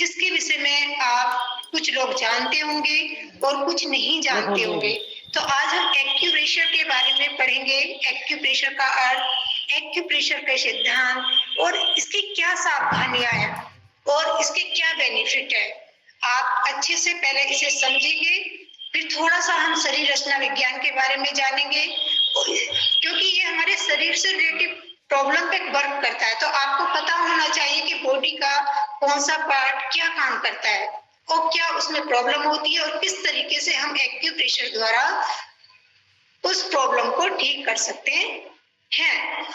जिसके विषय में आप कुछ लोग जानते होंगे और कुछ नहीं जानते होंगे। तो आज हम एक्यूप्रेशर के बारे में पढ़ेंगे, एक्यूप्रेशर का अर्थ, एक्यूप्रेशर का सिद्धांत और इसकी क्या सावधानियां हैं और इसके क्या बेनिफिट है। आप अच्छे से पहले इसे समझेंगे, फिर थोड़ा सा हम शरीर रचना विज्ञान के बारे में जानेंगे, क्योंकि ये हमारे शरीर से रिलेटेड प्रॉब्लम पे वर्क करता है। तो आपको पता होना चाहिए कि बॉडी का कौन सा पार्ट क्या काम करता है और क्या उसमें प्रॉब्लम होती है और किस तरीके से हम एक्यूप्रेशर द्वारा उस प्रॉब्लम को ठीक कर सकते हैं।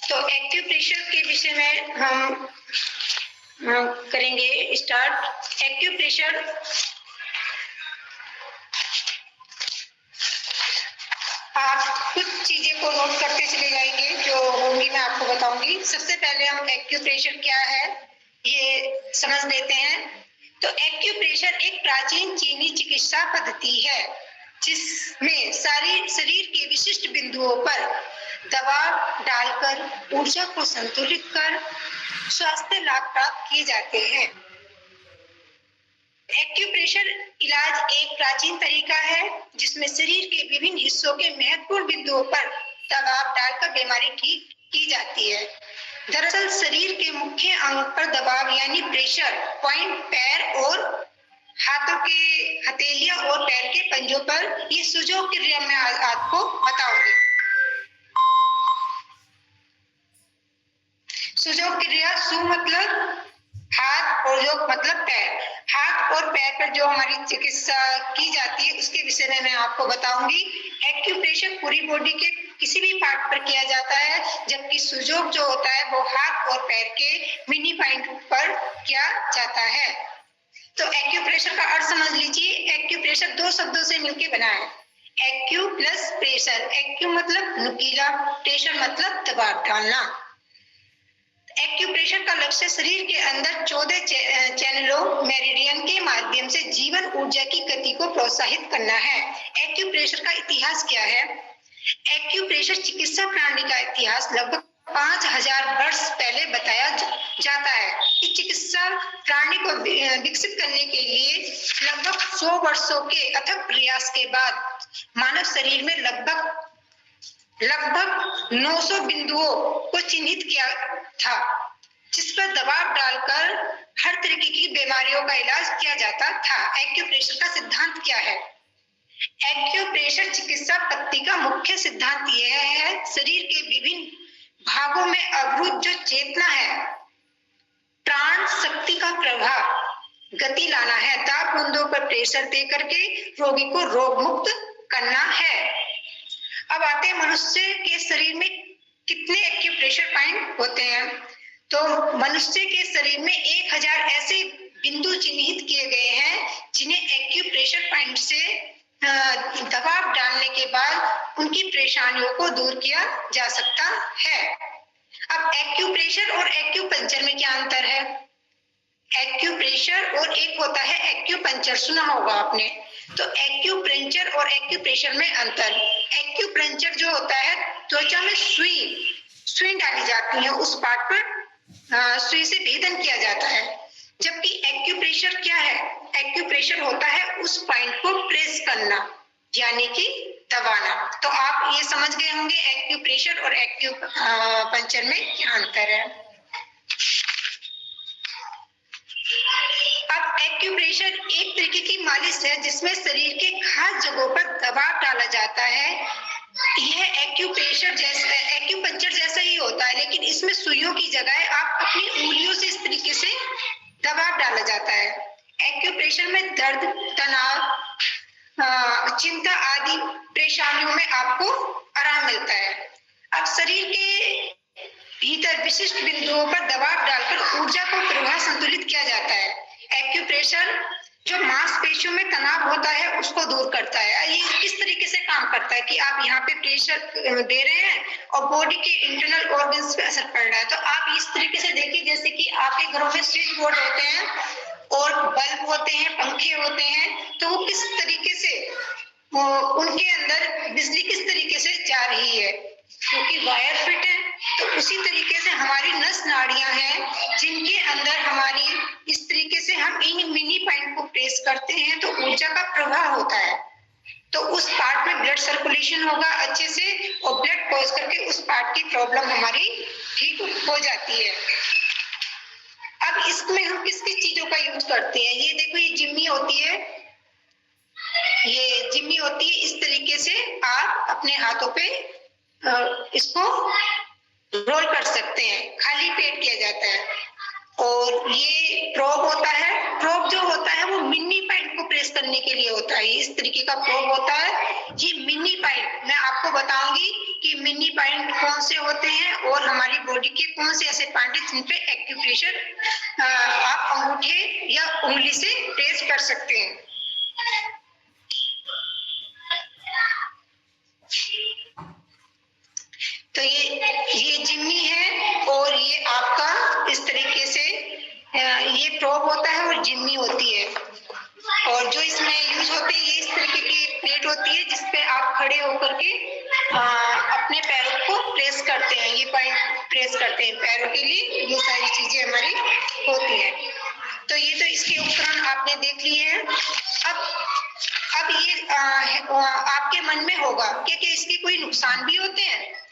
तो एक्यूप्रेशर के विषय में हम करेंगे स्टार्ट। एक्यूप्रेशर आप कुछ चीजें को नोट करते चले जाएंगे, जो होंगी मैं आपको बताऊंगी। सबसे पहले हम एक्यूप्रेशर क्या है ये समझ लेते हैं। तो एक्यूप्रेशर एक प्राचीन चीनी चिकित्सा पद्धति है जिसमें सारी शरीर के विशिष्ट बिंदुओं पर दबाव डालकर ऊर्जा को संतुलित कर स्वास्थ्य लाभ प्राप्त किए जाते हैं। एक्यूप्रेशर इलाज एक प्राचीन तरीका है जिसमें शरीर के विभिन्न हिस्सों के महत्वपूर्ण बिंदुओं पर दबाव डालकर बीमारी ठीक की जाती है। दरअसल शरीर के मुख्य अंग पर दबाव यानी प्रेशर पॉइंट पैर और हाथों के हथेलियां और पैर के पंजों पर, ये सुजोग क्रिया में आपको बताऊंगी। सुजोग क्रिया, सु मतलब हाथ और योग मतलब पैर। हाथ और पैर पर जो हमारी चिकित्सा की जाती है उसके विषय में मैं आपको बताऊंगी। एक्यूप्रेशर पूरी बॉडी के किसी भी पार्ट पर किया जाता है, जबकि सुजोग जो होता है वो हाथ और पैर के मिनी पॉइंट पर किया जाता है। तो एक्यूप्रेशर का अर्थ समझ लीजिए। एक्यूप्रेशर दो शब्दों से मिलकर बना है, एक्यू प्लस प्रेशर। एक्यू मतलब नुकीला, प्रेशर मतलब दबाव डालना। एक्यूप्रेशर का लक्ष्य शरीर के अंदर 14 चैनलों मेरिडियन के माध्यम से जीवन ऊर्जा की गति को प्रोत्साहित करना है। एक्यूप्रेशर का इतिहास क्या है? एक्यूप्रेशर चिकित्सा प्रणाली का इतिहास लगभग 5000 वर्ष पहले बताया जाता है। इस चिकित्सा प्रणाली को विकसित करने के लिए लगभग 100 वर्षों के अथक प्रयास के बाद मानव शरीर में लगभग 900 बिंदुओं को चिन्हित किया था, जिस पर दबाव डालकर हर तरीके की बीमारियों का इलाज किया जाता था। एक्यूप्रेशर का सिद्धांत क्या है? एक्यूप्रेशर चिकित्सा पद्धति का मुख्य सिद्धांत यह है, शरीर के विभिन्न भागों में अवरुद्ध जो चेतना है, प्राण शक्ति का प्रवाह गति लाना है। दाब बिंदुओं पर प्रेशर दे करके रोगी को रोग मुक्त करना है। अब आते हैं मनुष्य के शरीर में कितने एक्यूप्रेशर पॉइंट होते हैं। तो मनुष्य के शरीर में 1000 ऐसे बिंदु चिन्हित किए गए हैं जिन्हें एक्यूप्रेशर पॉइंट से दबाव डालने के बाद उनकी परेशानियों को दूर किया जा सकता है। अब एक्यूप्रेशर और एक्यूपंक्चर में क्या अंतर है? एक्यूप्रेशर और एक होता है एक्यूपंक्चर, सुना होगा आपने। तो एक्यूपंक्चर और एक्यूप्रेशर में अंतर। एक्यूपंक्चर जो होता है, त्वचा में सुई डाली जाती है, उस पार्ट पर सुई से भेदन किया जाता है। जबकि एक्यूप्रेशर क्या है? एक्यूप्रेशर होता है उस पॉइंट को प्रेस करना, यानी कि दबाना। तो आप ये समझ गए होंगे एक्यूप्रेशर और एक्यूपंक्चर में क्या अंतर है। अब एक्यूप्रेशर एक तरीके की मालिश है जिसमें शरीर के खास जगहों पर दबाव डाला जाता है। यह एक्यूपंक्चर जैसा ही होता है, लेकिन इसमें सुइयों की जगह आप अपनी उंगलियों से इस तरीके से दबाव डाला जाता है। एक्यूप्रेशर में दर्द, तनाव, चिंता आदि परेशानियों में आपको आराम मिलता है। अब शरीर के भीतर विशिष्ट बिंदुओं पर दबाव डालकर ऊर्जा को प्रवाह संतुलित किया जाता है। एक्यूप्रेशर जो मांसपेशियों में तनाव होता है उसको दूर करता है। ये किस तरीके से काम करता है कि आप यहाँ पे प्रेशर दे रहे हैं और बॉडी के इंटरनल ऑर्गन्स पे असर पड़ रहा है। तो आप इस तरीके से देखिए, जैसे कि आपके घरों में स्विच बोर्ड होते हैं और बल्ब होते हैं, पंखे होते हैं, तो वो किस तरीके से उनके अंदर बिजली किस तरीके से जा रही है, क्योंकि वायर फिट है। तो उसी तरीके से हमारी नस नाड़ियां हैं जिनके अंदर हमारी इस तरीके करते हैं तो ऊर्जा का प्रवाह होता है, तो उस पार्ट में ब्लड सर्कुलेशन होगा अच्छे से और ब्लड पहुंच करके उस पार्ट की प्रॉब्लम हमारी ठीक हो जाती है। अब इसमें हम किस किस चीजों का यूज करते हैं, ये देखो ये जिम्मी होती है, ये जिम्मी होती है। इस तरीके से आप अपने हाथों पे इसको रोल कर सकते हैं, खाली पेट किया जाता है। और ये प्रोब होता है, प्रोब जो होता है वो मिनी पॉइंट को प्रेस करने के लिए होता है, इस तरीके का प्रोब होता है। ये मिनी पॉइंट मैं आपको बताऊंगी कि मिनी पॉइंट कौन से होते हैं और हमारी बॉडी के कौन से ऐसे पॉइंट जिन पे एक्यूप्रेशर आप अंगूठे या उंगली से प्रेस कर सकते हैं। तो ये जिम्मी है और ये आपका इस तरीके से ये प्रोब होता है और जिम्मी होती है। और जो इसमें यूज होती है ये इस तरीके की प्लेट होती है जिसपे आप खड़े होकर के अपने पैरों को प्रेस करते हैं, ये पॉइंट प्रेस करते हैं पैरों के लिए, ये सारी चीजें हमारी होती हैं। तो ये तो इसके उपकरण आपने देख लिए हैं। अब ये आपके मन में होगा कि इसके कोई नुकसान भी होते हैं।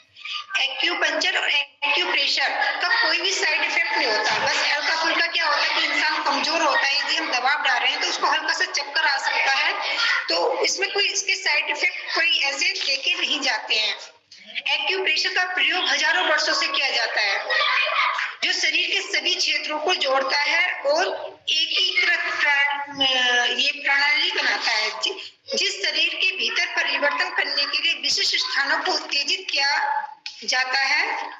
एक्यूपंक्चर और एक्यूप्रेशर का कोई भी साइड इफेक्ट नहीं होता, बस हल्का फुल्का क्या होता है कि इंसान कमजोर होता है, यदि हम दबाव डाल रहे हैं तो उसको हल्का सा चक्कर आ सकता है, तो इसमें कोई इसके साइड इफेक्ट कोई ऐसे देखे नहीं जाते हैं। एक्यूप्रेशर का प्रयोग हजारों वर्षों से किया जाता है, जो शरीर के सभी क्षेत्रों को जोड़ता है और एकीकृत ये प्रणाली बनाता है, जिस शरीर के भीतर परिवर्तन करने के लिए विशिष्ट स्थानों को उत्तेजित किया जाता है।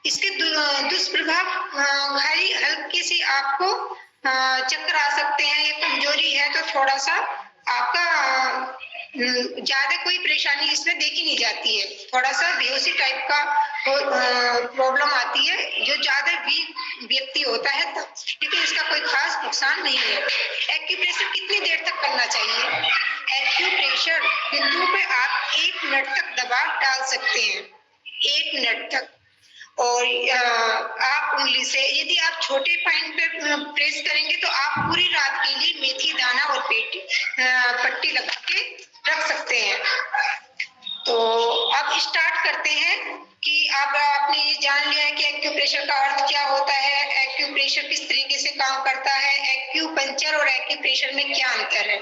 इसके दुष्प्रभाव खाली हल्के से आपको चक्कर आ सकते हैं, ये कमजोरी है तो थोड़ा सा आपका ज्यादा कोई परेशानी इसमें देखी नहीं जाती है, थोड़ा सा बेहोशी टाइप का प्रॉब्लम आती है जो ज्यादा वीक व्यक्ति होता है तब, लेकिन इसका कोई खास नुकसान नहीं है। एक्यूप्रेशर कितनी देर तक करना चाहिए? एक्यूप्रेशर बिंदु पे आप 1 मिनट तक दबाव डाल सकते हैं, 1 मिनट तक। और आप उंगली से, यदि आप छोटे पॉइंट पे प्रेस करेंगे तो आप पूरी रात के लिए मेथी दाना और पट्टी लगा के रख सकते हैं। तो अब स्टार्ट करते हैं कि अब आपने ये जान लिया है कि एक्यूप्रेशर का अर्थ क्या होता है, एक्यूप्रेशर किस तरीके से काम करता है, एक्यूपंक्चर और एक्यूप्रेशर में क्या अंतर है,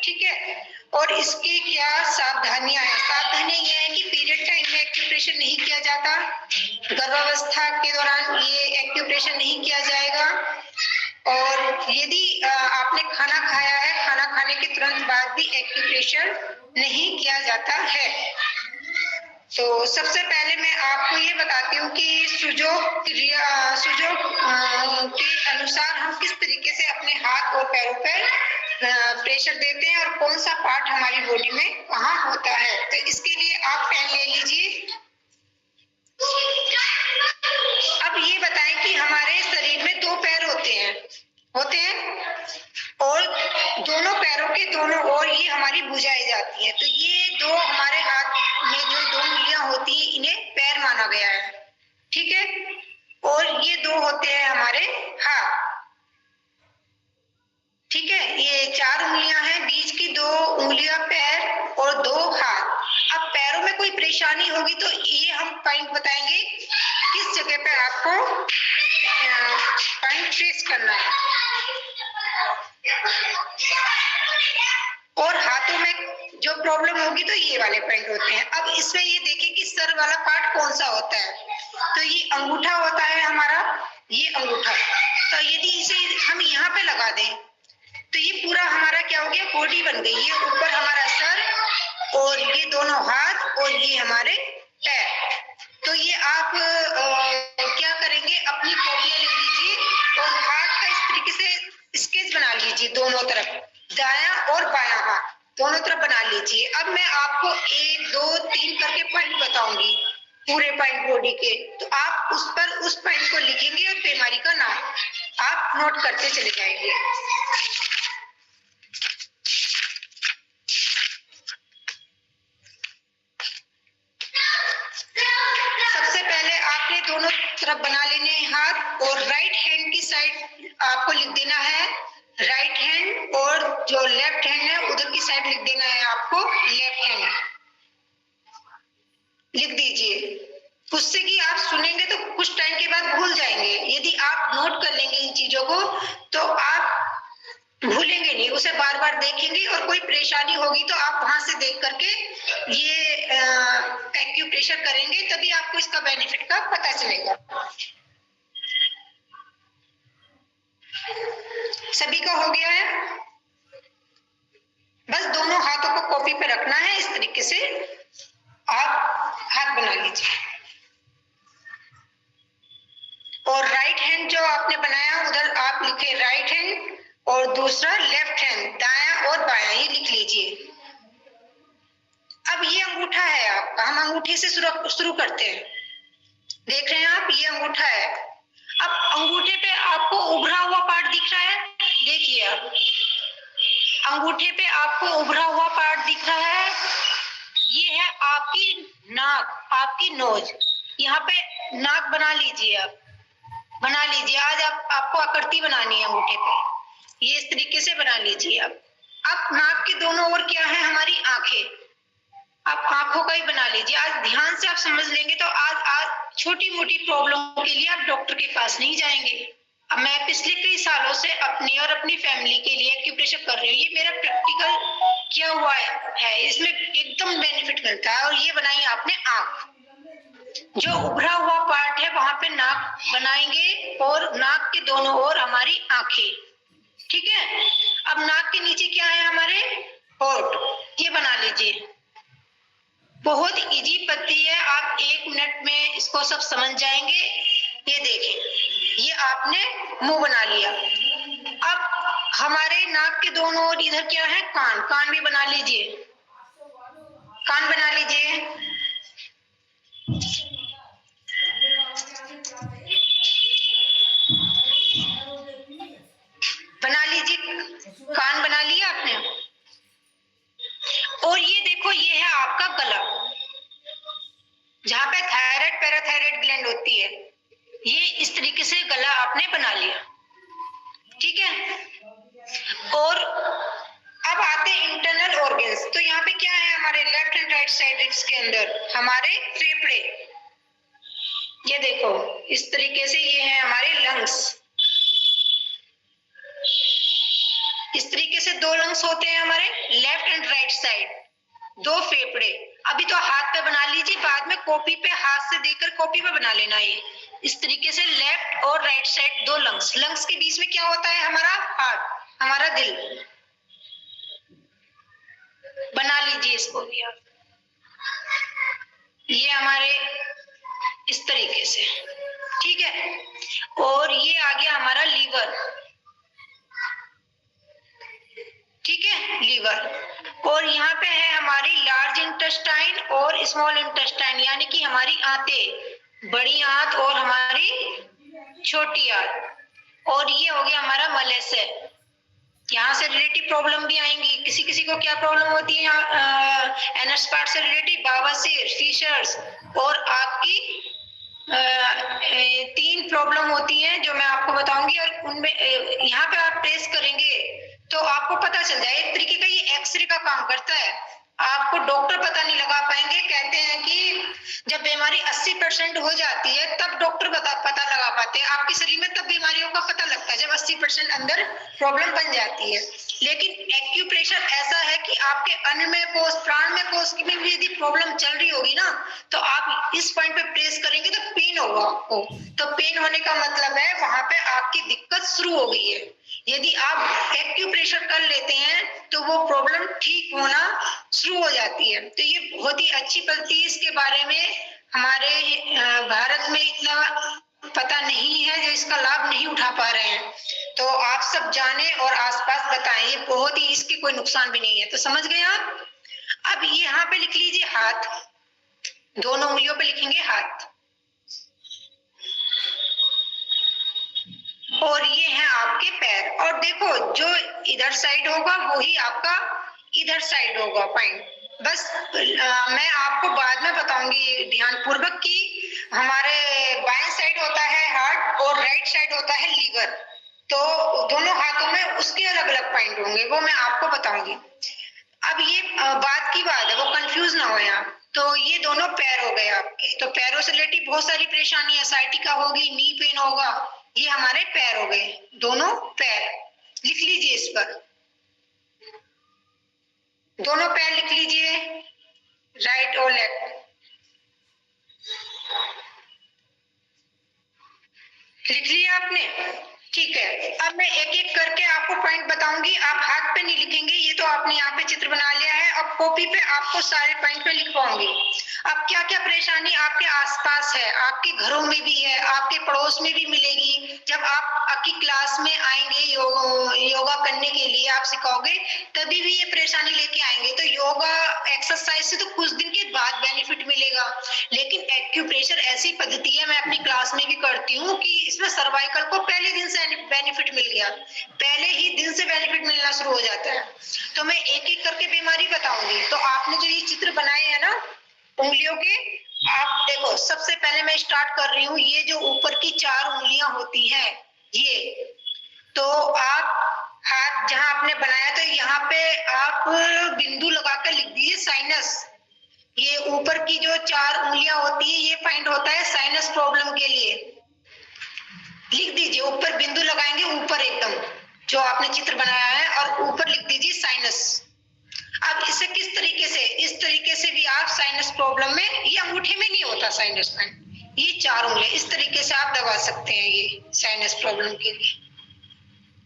ठीक है। और इसकी क्या सावधानियां हैं? सावधानियां ये है कि पीरियड टाइम में एक्यूप्रेशर नहीं किया जाता, गर्भावस्था के दौरान ये एक्यूप्रेशर नहीं किया जाएगा, और यदि आपने खाना खाया है, खाना खाने के तुरंत बाद भी एक्यूप्रेशर नहीं किया जाता है। तो सबसे पहले मैं आपको ये बताती हूँ कि सुजोग के अनुसार हम किस तरीके से अपने हाथ और पैरों पर प्रेशर देते हैं और कौन सा पार्ट हमारी बॉडी में कहाँ होता है। तो इसके लिए आप पेन ले लीजिए। अब ये बताएं कि हमारे शरीर में 2 पैर होते हैं और दोनों पैरों के दोनों ओर ये हमारी भुजाएं जाती हैं। तो ये 2 हमारे हाथ में जो 2 उंगलियां होती हैं इन्हें पैर माना गया है, ठीक है। और ये 2 होते हैं हमारे हाथ, ठीक है। ये 4 उंगलियां हैं, बीच की 2 उंगलियां पैर और 2 हाथ। अब पैरों में कोई परेशानी होगी तो ये हम पॉइंट बताएंगे किस जगह पे आपको पॉइंट प्रेस करना है। और हाथों में जो प्रॉब्लम होगी तो ये वाले पॉइंट होते हैं। अब इसमें ये देखिए कि सर वाला पार्ट कौन सा होता है, तो ये अंगूठा होता है हमारा, ये अंगूठा। तो यदि इसे हम यहाँ पे लगा दें तो ये पूरा हमारा क्या हो गया, बॉडी बन गई। ये ऊपर हमारा सर और ये दोनों हाथ और ये हमारे पैर। तो ये आप क्या करेंगे, अपनी कॉपियां ले लीजिए और हाथ का इस तरीके से स्केच बना लीजिए, दोनों तरफ दायां और बायां हाथ दोनों तरफ बना लीजिए। अब मैं आपको 1 2 3 करके पॉइंट बताऊंगी पूरे पॉइंट बॉडी के, तो आप उस पर उस पॉइंट को लिखेंगे और बीमारी का नाम आप नोट करते चले जाएंगे। सबसे पहले आपने दोनों तरफ बना लेने हैं हाथ, और राइट हैंड की साइड आपको लिख देना है राइट हैंड, और जो लेफ्ट हैंड है उधर की साइड लिख देना है आपको लेफ्ट हैंड, लिख दीजिए। उससे कि आप सुनेंगे तो कुछ टाइम के बाद भूल जाएंगे। यदि आप नोट कर लेंगे इन चीजों को तो आप भूलेंगे नहीं, उसे बार बार देखेंगे और कोई परेशानी होगी तो आप वहां से देख करके ये एक्यूप्रेशर करेंगे, तभी आपको इसका बेनिफिट का पता चलेगा। सभी का हो गया है? बस दोनों हाथों को कॉपी पे रखना है, इस तरीके से आप हाथ बना लीजिए और राइट हैंड जो आपने बनाया उधर आप लिखे राइट हैंड और दूसरा लेफ्ट हैंड, दायां और बायां, ये लिख लीजिए। अब ये अंगूठा है आपका, हम अंगूठे से शुरू करते हैं। देख रहे हैं आप, ये अंगूठा है। अब अंगूठे पे आपको उभरा हुआ पार्ट दिख रहा है, देखिए आप अंगूठे पे आपको उभरा हुआ पार्ट दिख रहा है, ये है आपकी नाक, आपकी नोज। यहाँ पे नाक बना लीजिए, आप बना लीजिए। आज आपको आकृति बनानी है अंगूठे पे, ये इस तरीके से बना लीजिए आप। अब नाक के दोनों ओर क्या है, हमारी आंखें, आप आंखों का ही बना लीजिए। आज ध्यान से आप समझ लेंगे तो आज छोटी मोटी प्रॉब्लम के लिए आप डॉक्टर के पास नहीं जाएंगे। अब मैं पिछले कई सालों से अपनी और अपनी फैमिली के लिए एक्यूप्रेशर कर रही हूँ, ये मेरा प्रैक्टिकल किया हुआ है, इसमें एकदम बेनिफिट मिलता है। और ये बनाई आपने आंख, जो उभरा हुआ पार्ट है वहां पे नाक बनाएंगे और नाक के दोनों ओर हमारी आंखें, ठीक है। अब नाक के नीचे क्या है, हमारे होठ, ये बना लीजिए। बहुत इजी पद्धति है, आप 1 मिनट में इसको सब समझ जाएंगे। ये देखें, ये आपने मुंह बना लिया। अब हमारे नाक के दोनों ओर इधर क्या है, कान, कान भी बना लीजिए, कान बना लीजिए। बना लीजिए, कान बना लिया आपने। और ये देखो, ये है आपका गला, जहां पे थायराइड पैराथायराइड ग्लैंड होती है, ये इस तरीके से गला आपने बना लिया, ठीक है। और अब आते हैं इंटरनल ऑर्गन्स। तो यहाँ पे क्या है, हमारे left and right side ribs के अंदर हमारे फेफड़े, ये देखो इस तरीके से, ये है हमारे लंग्स। इस तरीके से 2 लंग्स होते हैं हमारे लेफ्ट एंड राइट साइड, 2 फेफड़े। अभी तो हाथ पे बना लीजिए, बाद में कॉपी पे हाथ से देकर कॉपी पे बना लेना। ये इस तरीके से लेफ्ट और राइट साइड 2 लंग्स। लंग्स के बीच में क्या होता है, हमारा हार्ट, हमारा दिल। बना लीजिए इसको भी आप, ये हमारे इस तरीके से, ठीक है। और ये आ गया हमारा लीवर, ठीक है, लीवर। और यहाँ पे है हमारी लार्ज इंटेस्टाइन और स्मॉल इंटेस्टाइन, यानी कि हमारी आंतें, बड़ी आंत और हमारी छोटी आंत। और ये हो गया हमारा मलेसर। यहाँ से रिलेटिव प्रॉब्लम भी आएंगी। किसी किसी को क्या प्रॉब्लम होती है, एनस पार्ट से रिलेटिव, बवासीर, फीशर्स, और आपकी 3 प्रॉब्लम होती है जो मैं आपको बताऊंगी। और उनमें यहाँ पे आप प्रेस करेंगे तो आपको पता चल जाए। एक तरीके का ये एक्सरे का काम करता है, आपको डॉक्टर पता नहीं लगा पाएंगे। कहते हैं कि जब बीमारी 80% हो जाती है तब डॉक्टर पता लगा पाते हैं आपके शरीर में, तब बीमारियों का पता लगता है जब 80% अंदर प्रॉब्लम बन जाती है। लेकिन एक्यूप्रेशर ऐसा है कि आपके अन्नमय कोश, प्राणमय कोश की भी यदि प्रॉब्लम चल रही होगी ना, तो आप इस पॉइंट पे प्रेस करेंगे तो पेन होगा आपको। तो पेन होने का मतलब है वहां पे आपकी दिक्कत शुरू हो गई है। यदि आप एक्यूप्रेशर कर लेते हैं तो वो प्रॉब्लम ठीक होना शुरू हो जाती है। तो ये बहुत ही अच्छी पद्धति, इसके बारे में हमारे भारत में इतना पता नहीं है, जो इसका लाभ नहीं उठा पा रहे हैं। तो आप सब जाने और आसपास बताएं, ये बहुत ही, इसके कोई नुकसान भी नहीं है। तो समझ गए आप। अब यहाँ पे लिख लीजिए हाथ, दोनों उंगलियों पे लिखेंगे हाथ। और ये है आपके पैर। और देखो, जो इधर साइड होगा वही आपका इधर साइड होगा पॉइंट। बस मैं आपको बाद में बताऊंगी ध्यान पूर्वक कि हमारे बाएं साइड होता है हार्ट और राइट साइड होता है लीवर। तो दोनों हाथों में उसके अलग अलग पॉइंट होंगे, वो मैं आपको बताऊंगी। अब ये बात की बात है, वो कंफ्यूज ना हो यहाँ। तो ये दोनों पैर हो गए आपके, तो पैरों से रिलेटेड बहुत सारी परेशानी साइटिका होगी, नी पेन होगा, ये हमारे पैर हो गए, दोनों पैर। लिख लीजिए इस पर, दोनों पैर लिख लीजिए, राइट और लेफ्ट लिख लिया आपने, ठीक है। अब मैं एक एक करके आपको पॉइंट बताऊंगी, आप हाथ पे नहीं लिखेंगे, ये तो आपने यहाँ पे चित्र बना लिया है, अब कॉपी पे आपको सारे पॉइंट पे लिखवाऊंगी। अब क्या क्या परेशानी आपके आसपास है, आपके घरों में भी है, आपके पड़ोस में भी मिलेगी। जब आप आपकी क्लास में आएंगे योगा करने के लिए, आप सिखाओगे तभी भी ये परेशानी लेके आएंगे। तो योगा एक्सरसाइज से तो कुछ दिन के बाद बेनिफिट मिलेगा, लेकिन एक्यूप्रेशर ऐसी पद्धति है, मैं अपनी क्लास में भी करती हूँ, कि इसमें सर्वाइकल को पहले दिन से बेनिफिट मिल गया, पहले ही दिन से बेनिफिट मिलना शुरू हो जाता है। तो मैं एक एक करके बीमारी बताऊंगी। तो आपने जो ये चित्र बनाए हैं ना उंगलियों के, आप देखो, सबसे पहले मैं स्टार्ट कर रही हूँ, ये जो ऊपर की 4 उंगलियां होती हैं ये, तो आप हाथ जहां आपने बनाया तो यहाँ पे आप बिंदु लगाकर लिख दीजिए साइनस। ये ऊपर की जो 4 उंगलियां होती है, ये पॉइंट होता है साइनस प्रॉब्लम के लिए, लिख दीजिए, ऊपर बिंदु लगाएंगे, ऊपर एकदम जो आपने चित्र बनाया है, और ऊपर लिख दीजिए साइनस। अब इसे किस तरीके से, इस तरीके से भी आप साइनस प्रॉब्लम में, ये अंगूठे में नहीं होता साइनस पॉइंट, ये 4 उंगलियां, इस तरीके से आप दबा सकते हैं ये साइनस प्रॉब्लम के लिए।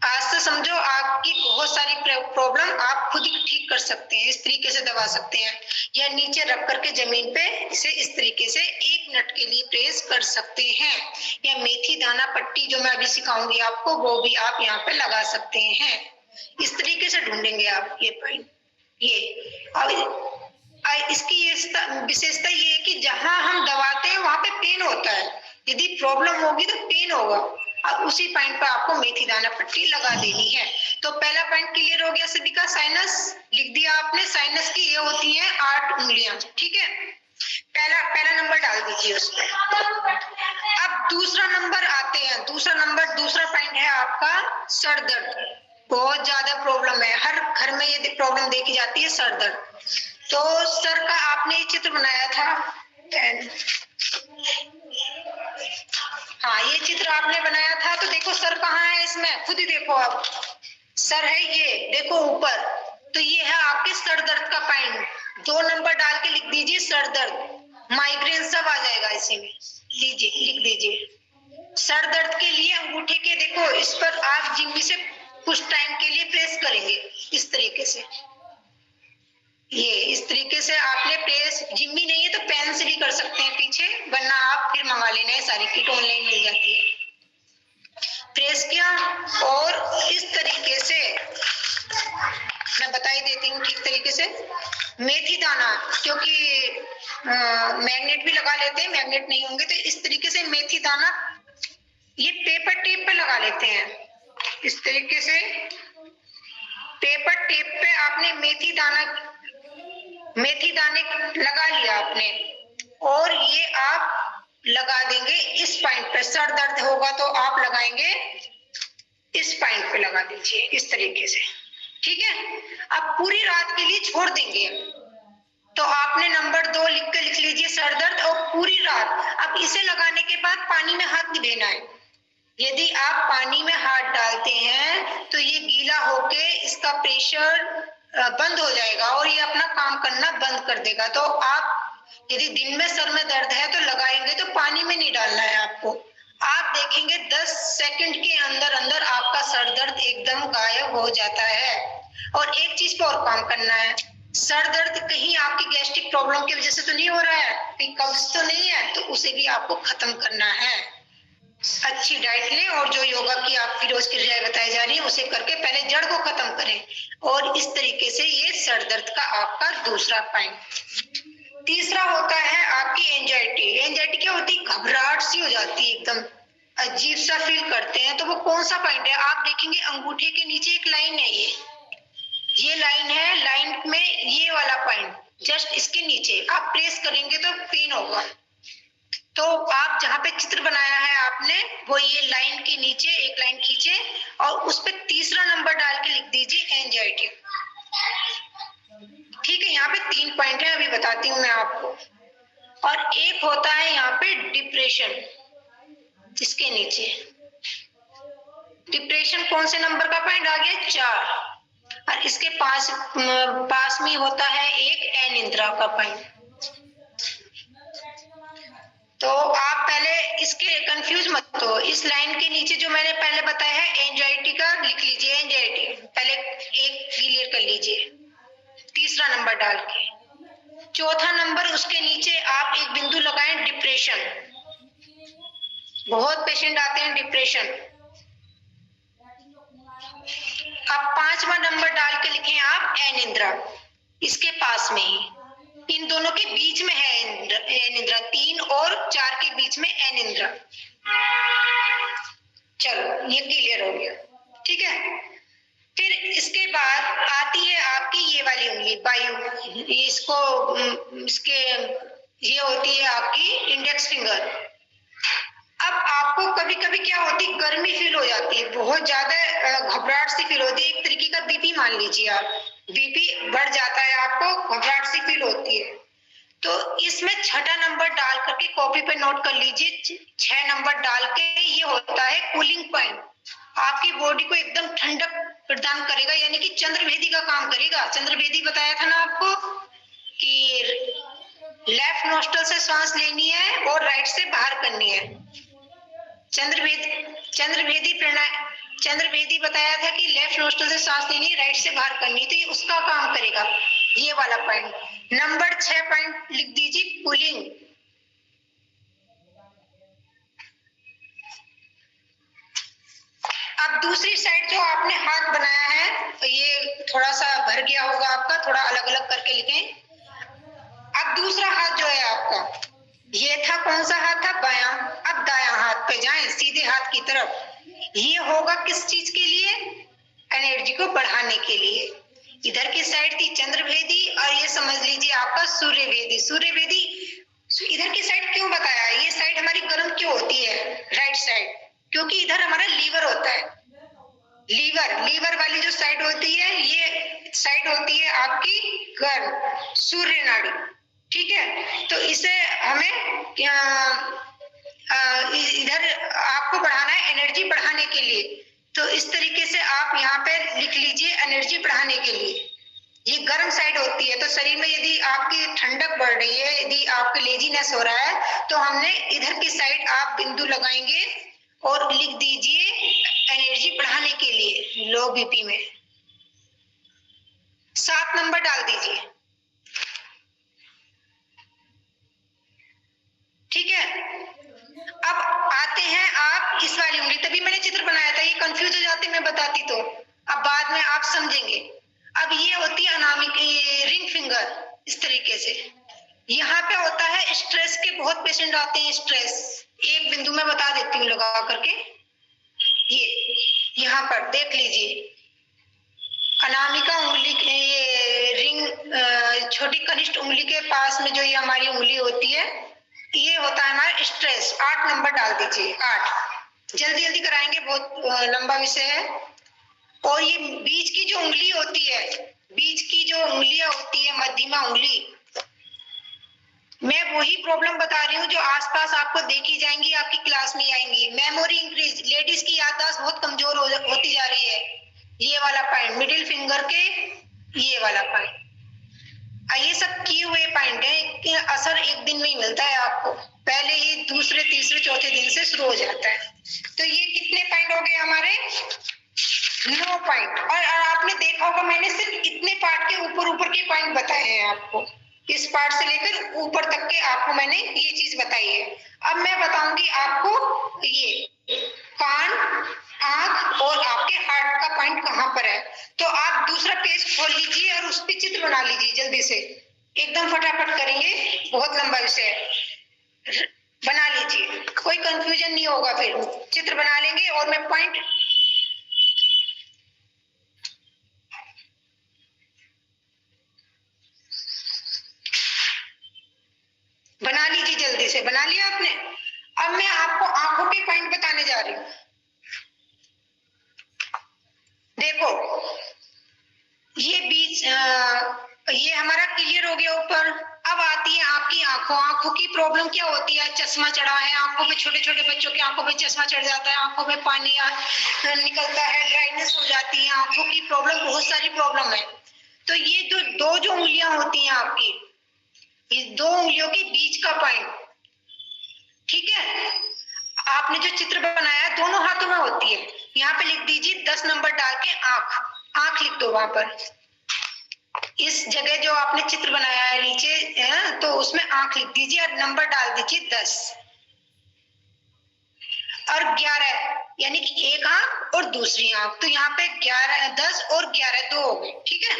आज से समझो आपकी बहुत सारी प्रॉब्लम आप खुद ही ठीक कर सकते हैं, इस तरीके से दबा सकते हैं, या नीचे रख करके जमीन पे इसे इस तरीके से 1 मिनट के लिए प्रेस कर सकते हैं, या मेथी दाना पट्टी जो मैं अभी सिखाऊंगी आपको, वो भी आप यहाँ पे लगा सकते हैं। इस तरीके से ढूंढेंगे आप ये पॉइंट, ये। और इसकी विशेषता ये है कि जहां हम दबाते हैं वहां पे पेन होता है, यदि प्रॉब्लम होगी तो पेन होगा, और उसी पॉइंट पर आपको मेथी दाना पट्टी लगा देनी है। तो पहला पॉइंट क्लियर हो गया सभी का, साइनस लिख दिया आपने। साइनस की ये होती हैं 8 उंगलियां, ठीक है, पहला नंबर डाल दीजिए उस पर। अब दूसरा नंबर आते हैं, दूसरा पॉइंट है आपका सर दर्द। बहुत ज्यादा प्रॉब्लम है, हर घर में ये प्रॉब्लम देखी जाती है, सर दर्द। तो सर का आपने ये चित्र बनाया था, हाँ ये चित्र आपने बनाया था, तो देखो सर कहाँ है इसमें, खुद ही देखो। अब सर है ये, देखो ऊपर, तो ये है आपके सर दर्द का पॉइंट। 2 नंबर डाल के लिख दीजिए सर दर्द, माइग्रेन सब आ जाएगा इसी में, लीजिए लिख दीजिए। सर दर्द के लिए अंगूठे के देखो, इस पर आप जिम्मी से कुछ टाइम के लिए प्रेस करेंगे, इस तरीके से, ये इस तरीके से आपने प्रेस, जिम्मी नहीं है तो पेन से भी कर सकते हैं पीछे, वरना आप फिर मंगा लेना है, सारी किट ऑनलाइन मिल जाती है। प्रेस किया, और इस तरीके से मैं बता ही देती हूँ ठीक तरीके से। मेथी दाना, क्योंकि मैग्नेट भी लगा लेते हैं, मैग्नेट नहीं होंगे तो इस तरीके से मेथी दाना ये पेपर टेप पे लगा लेते हैं, इस तरीके से पेपर टेप पे आपने मेथी दाने लगा लिया आपने, और ये आप लगा देंगे इस पॉइंट पे। सर दर्द होगा तो आप लगाएंगे इस पॉइंट पे, लगा दीजिए इस तरीके से, ठीक है। अब पूरी रात के लिए छोड़ देंगे, तो आपने नंबर 2 लिख लीजिए सर दर्द, और पूरी रात। अब इसे लगाने के बाद पानी में हाथ नहीं देना है, यदि आप पानी में हाथ डालते हैं तो ये गीला होके इसका प्रेशर बंद हो जाएगा और ये अपना काम करना बंद कर देगा। तो आप यदि दिन में सर में दर्द है तो लगाएंगे तो पानी में नहीं डालना है आपको। आप देखेंगे 10 सेकंड के अंदर अंदर आपका सर दर्द एकदम गायब हो जाता है। और एक चीज पर और काम करना है, सर दर्द कहीं आपकी गैस्ट्रिक प्रॉब्लम की वजह से तो नहीं हो रहा है, कहीं कब्ज तो नहीं है, तो उसे भी आपको खत्म करना है। अच्छी डाइट लें और जो योगा की आपकी रोज की क्रियाएं बताई जा रही है उसे करके पहले जड़ को खत्म करें। और इस तरीके से ये सर दर्द का आपका दूसरा पॉइंट। तीसरा होता है आपकी एंजाइटी। एंजाइटी क्या होती है? घबराहट सी हो जाती है, एकदम अजीब सा फील करते हैं। तो वो कौन सा पॉइंट है? आप देखेंगे अंगूठे के नीचे एक लाइन है, ये लाइन है, लाइन में ये वाला पॉइंट जस्ट इसके नीचे आप प्रेस करेंगे तो पेन होगा। तो आप जहाँ पे चित्र बनाया है आपने, वो ये लाइन के नीचे एक लाइन खींचे और उस पे तीसरा नंबर डाल के लिख दीजिए एंजाइटी। ठीक है, यहाँ पे 3 पॉइंट है, अभी बताती हूँ मैं आपको। और एक होता है यहाँ पे डिप्रेशन, इसके नीचे डिप्रेशन कौन से नंबर का पॉइंट आ गया? 4। और इसके पास में होता है एक अनिद्रा का पॉइंट। तो आप पहले इसके कंफ्यूज मत हो, इस लाइन के नीचे जो मैंने पहले बताया है एंजाइटी का लिख लीजिए, एंजाइटी पहले एक क्लियर कर लीजिए, तीसरा नंबर डाल के। चौथा नंबर उसके नीचे आप एक बिंदु लगाएं डिप्रेशन, बहुत पेशेंट आते हैं डिप्रेशन। अब 5वां नंबर डाल के लिखें आप अनिद्रा, इसके पास में ही, इन दोनों के बीच में है अनिद्रा, 3 और 4 के बीच में अनिद्रा। चलो ये क्लियर हो गया, ठीक है। फिर इसके बाद आती है आपकी ये वाली उंगली बायु, इसको इसके ये होती है आपकी इंडेक्स फिंगर। अब आपको कभी कभी क्या होती है, गर्मी फील हो जाती है, बहुत ज्यादा घबराहट सी फील होती है, एक तरीके का बीपी मान लीजिए आप, बीपी बढ़ जाता है, आपको घबराहट सी फील होती है। तो इसमें 6ठा नंबर डाल करके कॉपी पे नोट कर लीजिए, 6 नंबर डाल के, ये होता है कूलिंग पॉइंट, आपकी बॉडी को एकदम ठंडक प्रदान करेगा, यानी कि चंद्रभेदी का काम करेगा। चंद्रभेदी बताया था ना आपको कि लेफ्ट नोस्ट्रल से सांस लेनी है और राइट से बाहर करनी है। चंद्रभेदी बताया था कि लेफ्ट नोस्ट्रल से सांस लेनी है, राइट से बाहर करनी, तो ये उसका काम करेगा, ये वाला पॉइंट। नंबर 6 पॉइंट लिख दीजिए कूलिंग। अब दूसरी साइड जो आपने हाथ बनाया है, तो ये थोड़ा सा भर गया होगा आपका, थोड़ा अलग अलग करके लिखें। अब दूसरा हाथ जो है आपका, ये था कौन सा हाथ था? बायां। अब दायां हाथ पे जाएं, सीधे हाथ की तरफ। ये होगा किस चीज के लिए? एनर्जी को बढ़ाने के लिए। इधर की साइड थी चंद्रभेदी और ये समझ लीजिए आपका सूर्यभेदी। सूर्यभेदी इधर की साइड क्यों बताया? ये साइड हमारी गर्म क्यों होती है, राइट साइड? क्योंकि इधर हमारा लीवर होता है। लीवर वाली जो साइड होती है, ये साइड होती है आपकी गर्म, सूर्य नाड़ी। ठीक है, तो इसे हमें इधर आपको बढ़ाना है एनर्जी बढ़ाने के लिए। तो इस तरीके से आप यहाँ पे लिख लीजिए एनर्जी बढ़ाने के लिए। ये गर्म साइड होती है, तो शरीर में यदि आपकी ठंडक बढ़ रही है, यदि आपके लेजीनेस हो रहा है, तो हमने इधर की साइड आप बिंदु लगाएंगे और लिख दीजिए एनर्जी बढ़ाने के लिए लो बीपी में। 7 नंबर डाल दीजिए। ठीक है, अब आते हैं आप इस वाली उंगली, तभी मैंने चित्र बनाया था, ये कंफ्यूज हो जाते मैं बताती तो, अब बाद में आप समझेंगे। अब ये होती है अनामिक रिंग फिंगर, इस तरीके से। यहाँ पे होता है स्ट्रेस के, बहुत पेशेंट आते हैं स्ट्रेस, एक बिंदु में बता देती हूँ लगा करके, ये यहाँ पर देख लीजिए अनामिका उंगली, ये रिंग छोटी कनिष्ठ उंगली के पास में जो ये हमारी उंगली होती है, ये होता है हमारा स्ट्रेस। 8 नंबर डाल दीजिए, 8। जल्दी जल्दी कराएंगे, बहुत लंबा विषय है। और ये बीच की जो उंगली होती है, बीच की जो उंगलियां होती है, मध्यमा उंगली, मैं वही प्रॉब्लम बता रही हूँ जो आसपास आपको देखी जाएंगी, आपकी क्लास में आएंगी। मेमोरी इंक्रीज, लेडीज की याददाश्त बहुत कमजोर होती जा रही है। ये वाला पॉइंट, मिडिल फिंगर के ये वाला पॉइंट, ये सब किए हुए पॉइंट है कि असर एक दिन में ही मिलता है आपको, पहले ही दूसरे तीसरे चौथे दिन से शुरू हो जाता है। तो ये कितने पॉइंट हो गए हमारे? 9 पॉइंट। और आपने देखा होगा मैंने सिर्फ इतने पार्ट के ऊपर के पॉइंट बताए हैं आपको, इस पार्ट से लेकर ऊपर तक के आपको मैंने ये चीज बताई है। अब मैं बताऊंगी आपको ये कान, आंख और आपके हार्ट का पॉइंट कहाँ पर है। तो आप दूसरा पेज खोल लीजिए और उस पर चित्र बना लीजिए, जल्दी से, एकदम फटाफट करेंगे, बहुत लंबा विषय है, बना लीजिए, कोई कंफ्यूजन नहीं होगा। फिर चित्र बना लेंगे और मैं पॉइंट बना लीजिए, जल्दी से बना लिया आपने? जा रही हूँ। देखो ये बीच ये हमारा क्लियर हो गया ऊपर। अब आती है आपकी आंखों। आंखों की प्रॉब्लम क्या होती है? चश्मा चढ़ा है आंखों पे, छोटे छोटे बच्चों की आंखों पे चश्मा चढ़ जाता है, आंखों में पानी निकलता है, ड्राइनेस हो जाती है, आंखों की प्रॉब्लम, बहुत सारी प्रॉब्लम है। तो ये जो उंगलियां होती हैं आपकी, इस 2 उंगलियों के बीच का पॉइंट, ठीक है, आपने जो चित्र बनाया दोनों हाथों में होती है, यहाँ पे लिख दीजिए 10 नंबर डाल के आंख लिख दो वहां पर। इस जगह जो आपने चित्र बनाया है नीचे तो उसमें आंख लिख दीजिए और नंबर डाल दीजिए 10 और 11, यानी कि एक आंख और दूसरी आंख। तो यहाँ पे 11, 10 और 11 2 हो गए, ठीक है।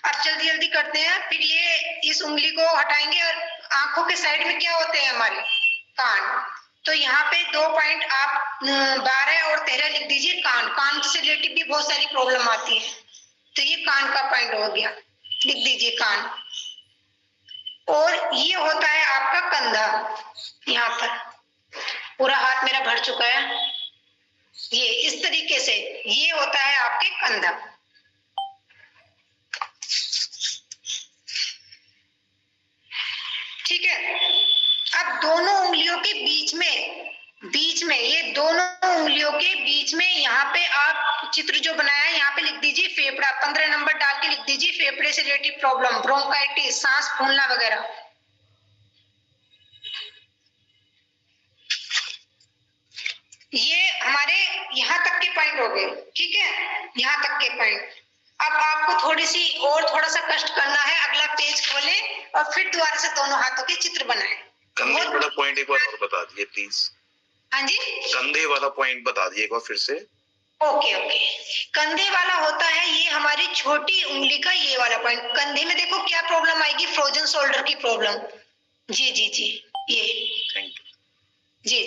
अब जल्दी जल्दी करते हैं। फिर ये इस उंगली को हटाएंगे और आंखों के साइड में क्या होते हैं हमारे? कान। तो यहाँ पे 2 पॉइंट आप 12 और 13 लिख दीजिए। कान से रिलेटेड भी बहुत सारी प्रॉब्लम आती है, तो ये कान का पॉइंट हो गया, लिख दीजिए कान। और ये होता है आपका कंधा, यहाँ पर पूरा हाथ मेरा भर चुका है, ये इस तरीके से ये होता है आपके कंधा। ठीक है। अब दोनों उंगलियों के बीच में ये दोनों उंगलियों के बीच में यहाँ पे आप चित्र जो बनाया है यहाँ पे लिख दीजिए फेफड़ा। 15 नंबर डाल के लिख दीजिए फेफड़े से रिलेटेड प्रॉब्लम, ब्रोंकाइटिस, सांस फूलना वगैरह। ये हमारे यहाँ तक के पॉइंट हो गए, ठीक है, यहाँ तक के पॉइंट। अब आपको थोड़ा सा कष्ट करना है, अगला पेज खोले और फिर दोबारा से दोनों हाथों के चित्र बनाए। कंधे वाला पॉइंट एक बार और बता दिए प्लीज। हाँ जी, कंधे वाला पॉइंट बता दिए एक बार फिर से। ओके। कंधे वाला होता है ये हमारी छोटी उंगली का ये वाला पॉइंट। कंधे में देखो क्या प्रॉब्लम आएगी? फ्रोजन शोल्डर की प्रॉब्लम। जी ये थैंक यू। जी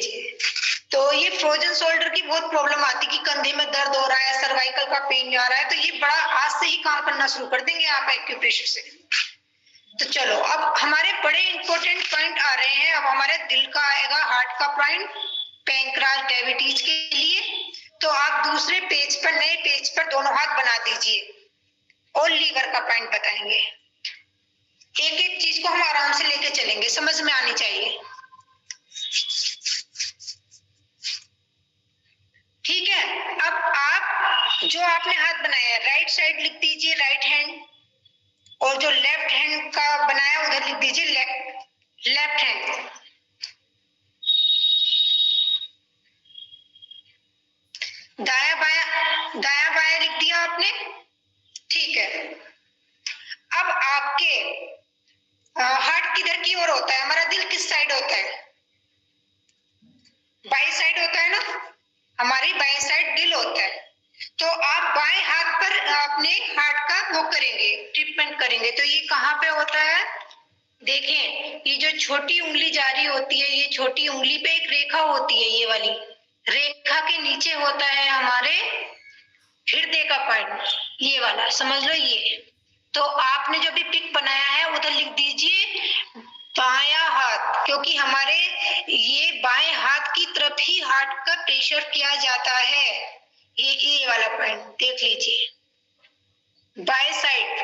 तो ये फ्रोजन शोल्डर की बहुत प्रॉब्लम आती है कि कंधे में दर्द हो रहा है, सर्वाइकल का पेन आ रहा है, तो ये बड़ा आज से ही काम करना शुरू कर देंगे आप एक्यूप्रेशर से। तो चलो अब हमारे बड़े इंपॉर्टेंट पॉइंट आ रहे हैं। अब हमारे दिल का आएगा, हार्ट का पॉइंट, पैंक्रास, डायबिटीज के लिए। तो आप दूसरे पेज पर, नए पेज पर दोनों हाथ बना दीजिए और लीवर का पॉइंट बताएंगे। एक एक चीज को हम आराम से लेके चलेंगे, समझ में आनी चाहिए, ठीक है। अब आप जो आपने हाथ बनाया है राइट साइड लिख दीजिए राइट हैंड, और जो लेफ्ट हैंड का बनाया उधर लिख दीजिए लेफ्ट हैंड। दाया बाया लिख दिया आपने, ठीक है। अब आपके हार्ट किधर की ओर होता है? हमारा दिल किस साइड होता है? बाई साइड होता है ना, हमारी बाई साइड दिल होता है। तो आप बाएं हाथ पर अपने हार्ट का वो करेंगे, ट्रीटमेंट करेंगे। तो ये कहाँ पे होता है? देखें, ये जो छोटी उंगली जा रही होती है, ये छोटी उंगली पे एक रेखा होती है, ये वाली रेखा के नीचे होता है हमारे हृदय का पॉइंट, ये वाला समझ लो ये। तो आपने जो भी पिक बनाया है उधर लिख दीजिए बायां हाथ, क्योंकि हमारे ये बाएं हाथ की तरफ ही हार्ट का प्रेशर किया जाता है। ये वाला पॉइंट देख लीजिए, बाएं साइड।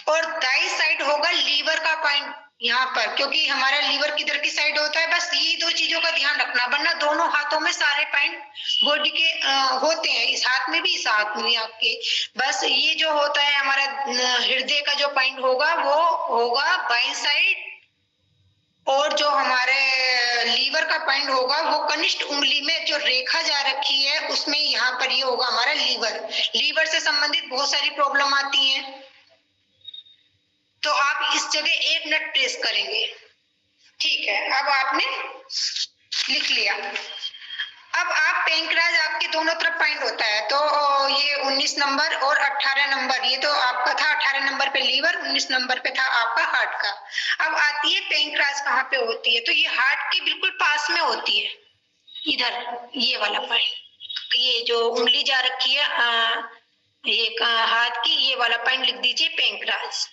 और दाई साइड होगा लीवर का पॉइंट यहाँ पर, क्योंकि हमारा लीवर किधर की साइड होता है। बस ये 2 चीजों का ध्यान रखना, वरना दोनों हाथों में सारे पॉइंट बॉडी के होते हैं, इस हाथ में भी इस हाथ में भी आपके। बस ये जो होता है हमारा हृदय का जो पॉइंट होगा वो होगा बाईं साइड, और जो हमारे लीवर का पॉइंट होगा वो कनिष्ठ उंगली में जो रेखा जा रखी है उसमें यहाँ पर ये होगा हमारा लीवर से संबंधित बहुत सारी प्रॉब्लम आती है। तो आप इस जगह 1 मिनट प्रेस करेंगे, ठीक है। अब आपने लिख लिया। अब आप पैंक्रास, आपके दोनों तरफ पॉइंट होता है, तो ये 19 नंबर और 18 नंबर, ये तो आपका था 18 नंबर पे लीवर, 19 नंबर पे था आपका हार्ट का। अब आती है पैंक्रास कहाँ पे होती है? तो ये हार्ट के बिल्कुल पास में होती है, इधर ये वाला पॉइंट, ये जो उंगली जा रखी है ये हाथ की, ये वाला पॉइंट लिख दीजिए पैंक्रास।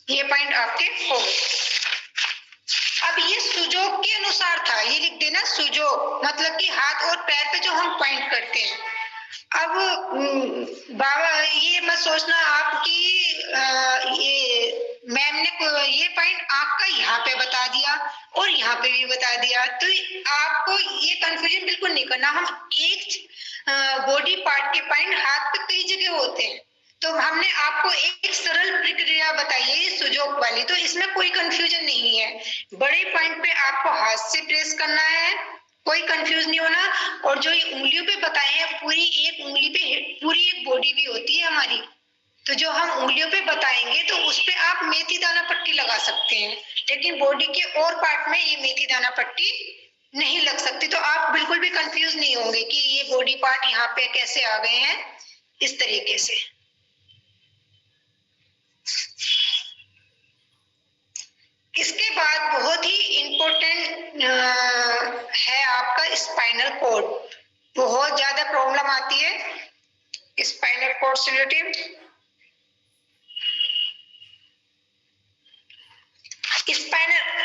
ये पॉइंट आपके हो गए। अब ये सुजोग के अनुसार था, ये लिख देना सुजोग, मतलब कि हाथ और पैर पे जो हम पॉइंट करते हैं। अब बाबा ये मत सोचना आपकी ये मैम ने ये पॉइंट आपका यहाँ पे बता दिया और यहाँ पे भी बता दिया, तो आपको ये कंफ्यूजन बिल्कुल नहीं करना। हम एक बॉडी पार्ट के पॉइंट हाथ पे कई जगह होते हैं, तो हमने आपको एक सरल प्रक्रिया बताई है सुजोग वाली, तो इसमें कोई कंफ्यूजन नहीं है। बड़े पॉइंट पे आपको हाथ से प्रेस करना है, कोई कंफ्यूज नहीं होना। और जो ये उंगलियों पे बताए हैं, पूरी एक उंगली पे पूरी एक बॉडी भी होती है हमारी, तो जो हम उंगलियों पे बताएंगे तो उस पे आप मेथी दाना पट्टी लगा सकते हैं, लेकिन बॉडी के और पार्ट में ये मेथी दाना पट्टी नहीं लग सकती। तो आप बिल्कुल भी कंफ्यूज नहीं होंगे कि ये बॉडी पार्ट यहाँ पे कैसे आ गए हैं, इस तरीके से। इसके बाद बहुत ही इम्पोर्टेंट है आपका स्पाइनल कॉर्ड। बहुत ज्यादा प्रॉब्लम आती है स्पाइनल कॉर्ड से रिलेटेड। स्पाइनल,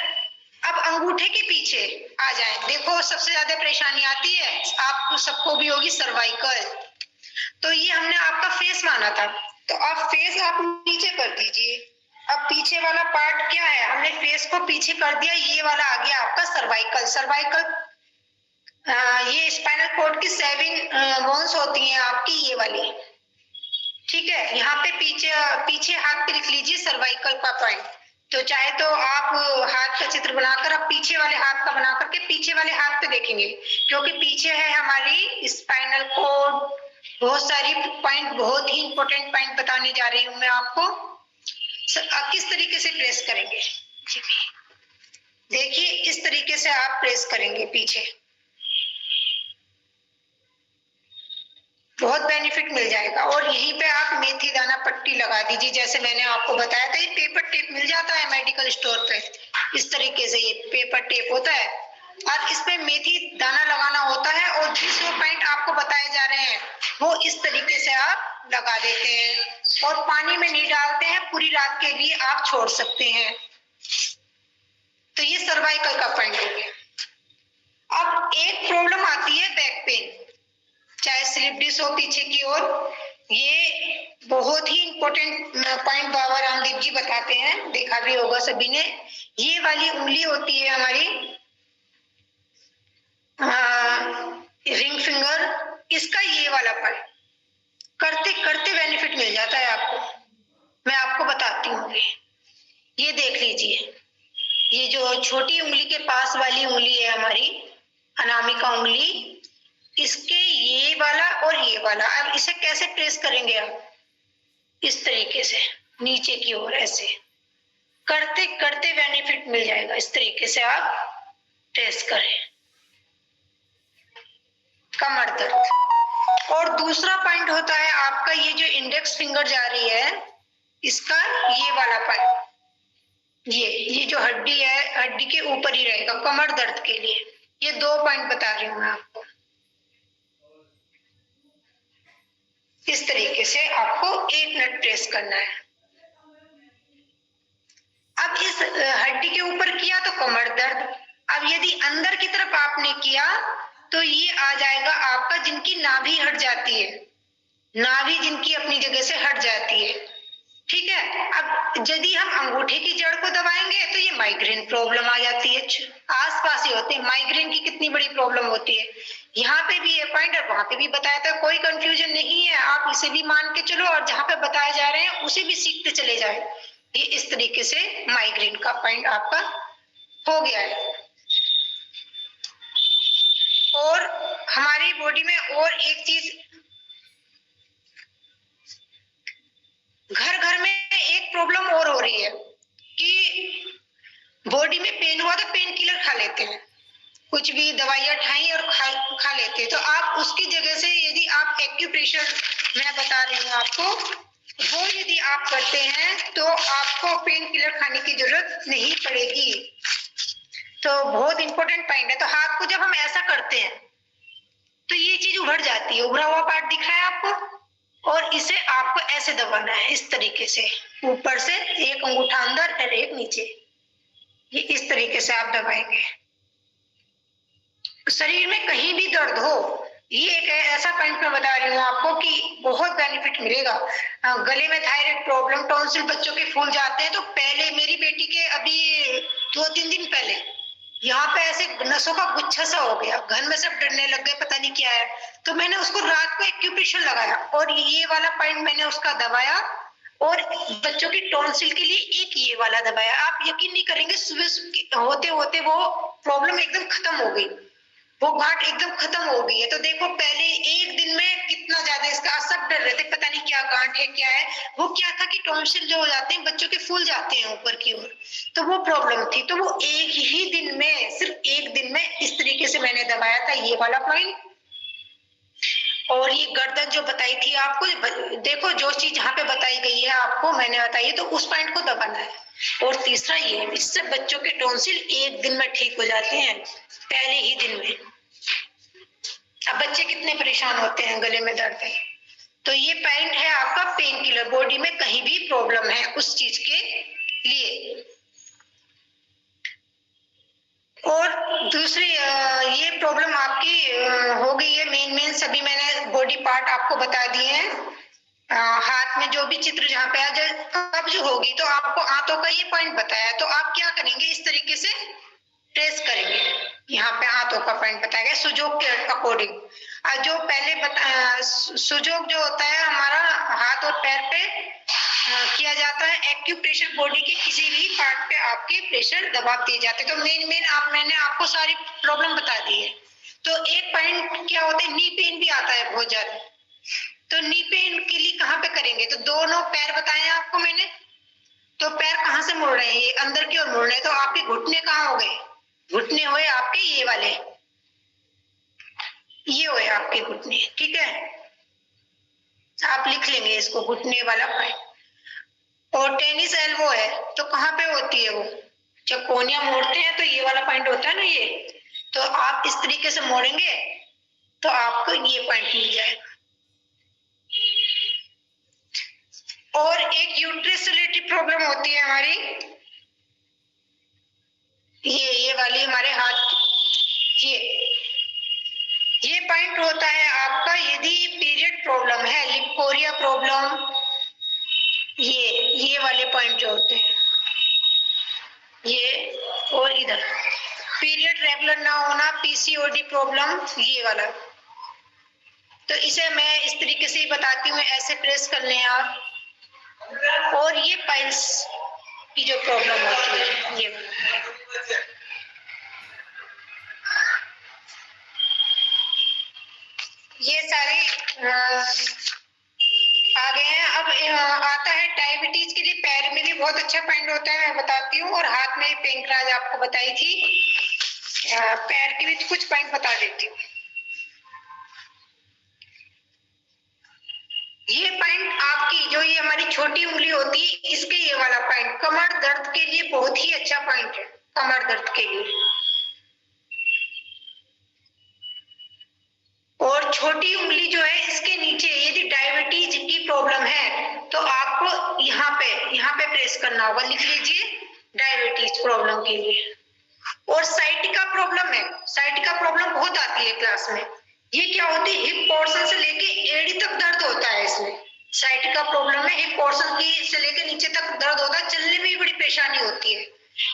अब अंगूठे के पीछे आ जाए, देखो सबसे ज्यादा परेशानी आती है आपको सबको भी होगी, सर्वाइकल। तो ये हमने आपका फेस माना था, तो आप फेस आप नीचे कर दीजिए। अब पीछे वाला पार्ट क्या है, हमने फेस को पीछे कर दिया, ये वाला आ गया आपका सर्वाइकल। सर्वाइकल ये स्पाइनल कॉर्ड की 7 बोन्स होती हैं आपकी, ये वाली, ठीक है। यहाँ पे पीछे हाथ पे लिख लीजिए सर्वाइकल का पॉइंट। तो चाहे तो आप हाथ का चित्र बनाकर आप पीछे वाले हाथ का बना करके पीछे वाले हाथ पे देखेंगे, क्योंकि पीछे है हमारी स्पाइनल कॉर्ड। बहुत सारी पॉइंट, बहुत ही इंपॉर्टेंट पॉइंट बताने जा रही हूँ मैं आपको। किस तरीके से प्रेस करेंगे, देखिए इस तरीके से आप प्रेस करेंगे पीछे, बहुत बेनिफिट मिल जाएगा। और यहीं पे आप मेथी दाना पट्टी लगा दीजिए, जैसे मैंने आपको बताया था। ये पेपर टेप मिल जाता है मेडिकल स्टोर पे, इस तरीके से ये पेपर टेप होता है और इस पे मेथी दाना लगाना होता है। और जिस वो पॉइंट आपको बताए जा रहे हैं वो इस तरीके से आप लगा देते हैं और पानी में नहीं डालते हैं, पूरी रात के लिए आप छोड़ सकते हैं। तो ये सर्वाइकल का पॉइंट हो गया। अब एक प्रॉब्लम आती है बैक पेन, चाहे स्लिप डिस्क हो पीछे की ओर। ये बहुत ही इंपॉर्टेंट पॉइंट बाबा रामदेव जी बताते हैं, देखा भी होगा सभी ने। ये वाली उंगली होती है हमारी रिंग फिंगर, इसका ये वाला पॉइंट करते करते बेनिफिट मिल जाता है आपको। मैं आपको बताती हूँ, ये देख लीजिए, ये जो छोटी उंगली के पास वाली उंगली है हमारी अनामिका उंगली, इसके ये वाला और ये वाला। अब इसे कैसे प्रेस करेंगे आप, इस तरीके से नीचे की ओर ऐसे करते करते बेनिफिट मिल जाएगा। इस तरीके से आप प्रेस करें, कमर दर्द। और दूसरा पॉइंट होता है आपका ये जो इंडेक्स फिंगर जा रही है, इसका ये वाला पॉइंट, ये जो हड्डी है, हड्डी के ऊपर ही रहेगा कमर दर्द के लिए। ये 2 पॉइंट बता रही हूँ मैं आपको। इस तरीके से आपको 1 मिनट प्रेस करना है। अब इस हड्डी के ऊपर किया तो कमर दर्द। अब यदि अंदर की तरफ आपने किया तो ये आ जाएगा आपका जिनकी नाभि हट जाती है, नाभि जिनकी अपनी जगह से हट जाती है, ठीक है। अब यदि हम अंगूठे की जड़ को दबाएंगे तो ये माइग्रेन प्रॉब्लम आ जाती है, आसपास ही होते हैं। माइग्रेन की कितनी बड़ी प्रॉब्लम होती है, यहाँ पे भी ये पॉइंट और वहां पे भी बताया था, कोई कंफ्यूजन नहीं है। आप इसे भी मान के चलो और जहां पे बताए जा रहे हैं उसे भी सीखते चले जाए। ये इस तरीके से माइग्रेन का पॉइंट आपका हो गया है। और हमारी बॉडी में और एक चीज, घर घर में एक प्रॉब्लम और हो रही है कि बॉडी में पेन हुआ तो पेन किलर खा लेते हैं, कुछ भी दवाइयां खाई और खा लेते हैं। तो आप उसकी जगह से यदि आप एक्यूप्रेशर, मैं बता रही हूँ आपको, वो यदि आप करते हैं तो आपको पेन किलर खाने की जरूरत नहीं पड़ेगी। तो बहुत इंपॉर्टेंट पॉइंट है। तो हाथ को जब हम ऐसा करते हैं तो ये चीज उभर जाती है, उभरा हुआ पार्ट दिख रहा है आपको, और इसे आपको ऐसे दबाना है, इस तरीके से, ऊपर से एक अंगूठा अंदर और एक नीचे, ये इस तरीके से आप दबाएंगे। शरीर में कहीं भी दर्द हो, ये एक ऐसा पॉइंट मैं बता रही हूँ आपको कि बहुत बेनिफिट मिलेगा। गले में थायराइड प्रॉब्लम, टॉन्सिल बच्चों के फूल जाते हैं, तो पहले मेरी बेटी के अभी 2-3 दिन पहले यहाँ पे ऐसे नसों का गुच्छा सा हो गया, घर में सब डरने लग गए, पता नहीं क्या है। तो मैंने उसको रात को एक्यूप्रेशर लगाया और ये वाला पॉइंट मैंने उसका दबाया, और बच्चों की टॉन्सिल के लिए एक ये वाला दबाया। आप यकीन नहीं करेंगे, सुबह होते होते वो प्रॉब्लम एकदम खत्म हो गई, वो गांठ एकदम खत्म हो गई है। तो देखो पहले एक दिन में कितना ज्यादा इसका, सब डर रहे थे पता नहीं क्या गांठ है क्या है। वो क्या था कि टॉन्सिल जो हो जाते हैं बच्चों के फूल जाते हैं ऊपर की ओर, तो वो प्रॉब्लम थी। तो वो एक ही दिन में, सिर्फ एक दिन में इस तरीके से मैंने दबाया था ये वाला पॉइंट। और ये गर्दन जो बताई थी आपको, देखो जो चीज यहाँ पे बताई गई है आपको मैंने बताई, तो उस पॉइंट को दबाना है। और तीसरा ये, इससे बच्चों के टॉन्सिल एक दिन में ठीक हो जाते हैं, पहले ही दिन में। अब बच्चे कितने परेशान होते हैं गले में दर्द है। तो ये पॉइंट है आपका पेन किलर, बॉडी में कहीं भी प्रॉब्लम है उस चीज के लिए। और दूसरी ये प्रॉब्लम आपकी हो गई है मेन सभी मैंने बॉडी पार्ट आपको बता दिए हैं। हाथ में जो भी चित्र जहाँ पे आ जाए, कब्ज होगी तो आपको आंतों का ये पॉइंट बताया, तो आप क्या करेंगे, इस तरीके से ट्रेस करेंगे। यहाँ पे हाथों का पॉइंट बताया गया सुजोग के अकॉर्डिंग। जो पहले सुजोग जो होता है हमारा हाथ और पैर पे किया जाता है, एक्यूप्रेशर बॉडी के किसी भी पार्ट पे आपके प्रेशर दबाव दिए जाते हैं। तो मैंने आपको सारी प्रॉब्लम बता दी है। तो एक पॉइंट क्या होता है, नी पेन भी आता है बहुत ज्यादा। तो नी पेन के लिए कहाँ पे करेंगे, तो दोनों पैर बताए आपको मैंने। तो पैर कहाँ से मुड़ रहे हैं, ये अंदर की ओर मुड़ रहे हैं, तो आपके घुटने कहाँ हो गए, घुटने हुए आपके ये वाले, ये हुए आपके घुटने, ठीक है। आप लिख लेंगे इसको, घुटने वाला पॉइंट। और टेनिस एल्बो है तो कहाँ पे होती है वो, जब कोहनियां मोड़ते हैं तो ये वाला पॉइंट होता है ना ये, तो आप इस तरीके से मोड़ेंगे तो आपको ये पॉइंट मिल जाएगा। और एक यूट्रस रिलेटेड प्रॉब्लम होती है हमारी, ये वाली हमारे हाथ की, ये पॉइंट होता है आपका यदि पीरियड प्रॉब्लम है, लिपोरिया प्रॉब्लम, ये वाले पॉइंट जो होते हैं ये, और इधर पीरियड रेगुलर ना होना, पीसीओडी प्रॉब्लम, ये वाला। तो इसे मैं इस तरीके से ही बताती हूँ, ऐसे प्रेस कर लें आप। और ये पाइल्स की जो प्रॉब्लम होती है, ये सारे आ गए हैं। अब आता है डायबिटीज के लिए, पैर में भी बहुत अच्छा पॉइंट होता है, मैं बताती हूँ। और हाथ में पेंकराज आपको बताई थी, पैर के भी कुछ पॉइंट बता देती हूँ। ये पॉइंट आपकी जो ये हमारी छोटी उंगली होती है, इसके ये वाला पॉइंट कमर दर्द के लिए बहुत ही अच्छा पॉइंट है, कमर दर्द के लिए। और छोटी उंगली जो है इसके नीचे, यदि डायबिटीज की प्रॉब्लम है तो आपको यहाँ पे प्रेस करना होगा, लिख लीजिए डायबिटीज प्रॉब्लम के लिए। और साइटिका प्रॉब्लम है, साइटिका प्रॉब्लम बहुत आती है क्लास में। ये क्या होती है, हिप पोर्शन से लेके एड़ी तक दर्द होता है इसमें। साइटिका प्रॉब्लम में हिप पोर्शन की से लेके नीचे तक दर्द होता है, चलने में भी बड़ी परेशानी होती है।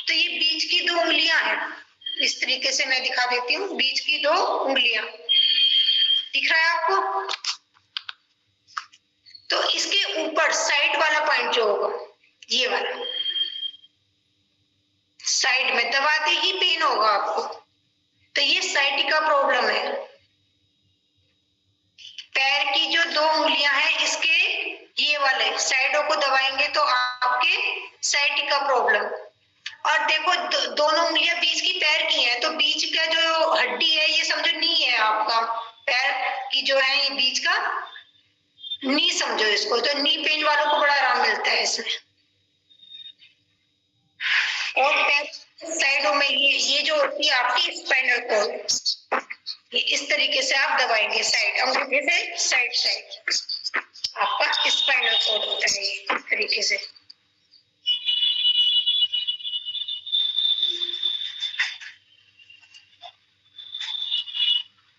तो ये बीच की 2 उंगलियां हैं, इस तरीके से मैं दिखा देती हूँ, बीच की 2 उंगलियां दिख रहा है आपको। तो इसके ऊपर साइड वाला पॉइंट जो होगा, ये वाला, साइड में दबाते ही पेन होगा आपको, तो ये साइटिका प्रॉब्लम है। पैर की जो 2 उंगलियां हैं इसके ये वाले साइडों को दबाएंगे तो आपके साइटिका प्रॉब्लम। और देखो दोनों उंगलियां बीच की पैर की हैं, तो बीच का जो हड्डी है ये समझो नी है आपका, पैर की जो है ये बीच का नी समझो इसको। तो नी पेन वालों को बड़ा आराम मिलता है इसमें। और पैर साइडों में ये जो होती है आपकी स्पाइनल कॉर्ड, ये इस तरीके से आप दबाएंगे साइड अंगूठे से, साइड आपका स्पाइनल कॉर्ड होता है इस तरीके से।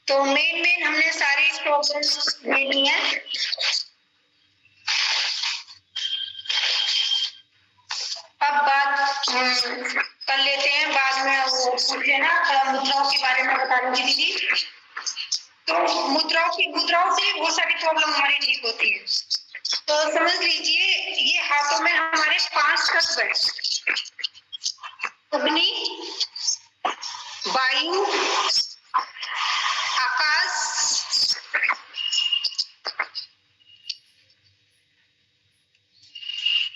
तो मेन हमने सारी प्रॉब्लम्स ले ली हैं। अब बात कर लेते हैं, बाद में वो पूछ लेना, मुद्राओं के बारे में बता दूंगी दीदी। तो मुद्राओं से बहुत सारी प्रॉब्लम हमारी ठीक होती है। तो समझ लीजिए ये हाथों में हमारे 5 तत्व है, अग्नि, वायु, आकाश,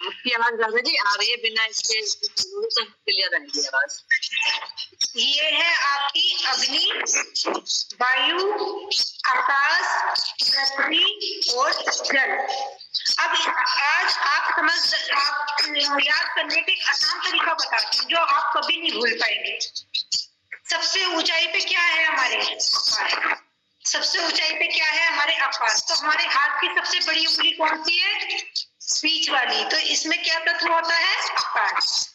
आपकी आवाज दादा जी आ रही है, बिना इसके क्लियर रहेगी आवाज। ये है आपकी अग्नि, वायु, आकाश, पृथ्वी और जल। अब आज आप याद करने के एक आसान तरीका बताती हूँ जो आप कभी नहीं भूल पाएंगे। सबसे ऊंचाई पे क्या है हमारे? सबसे ऊंचाई पे क्या है हमारे? आकाश। तो हमारे हाथ की सबसे बड़ी उंगली कौन सी है? बीच वाली। तो इसमें क्या तत्व होता है? आकाश।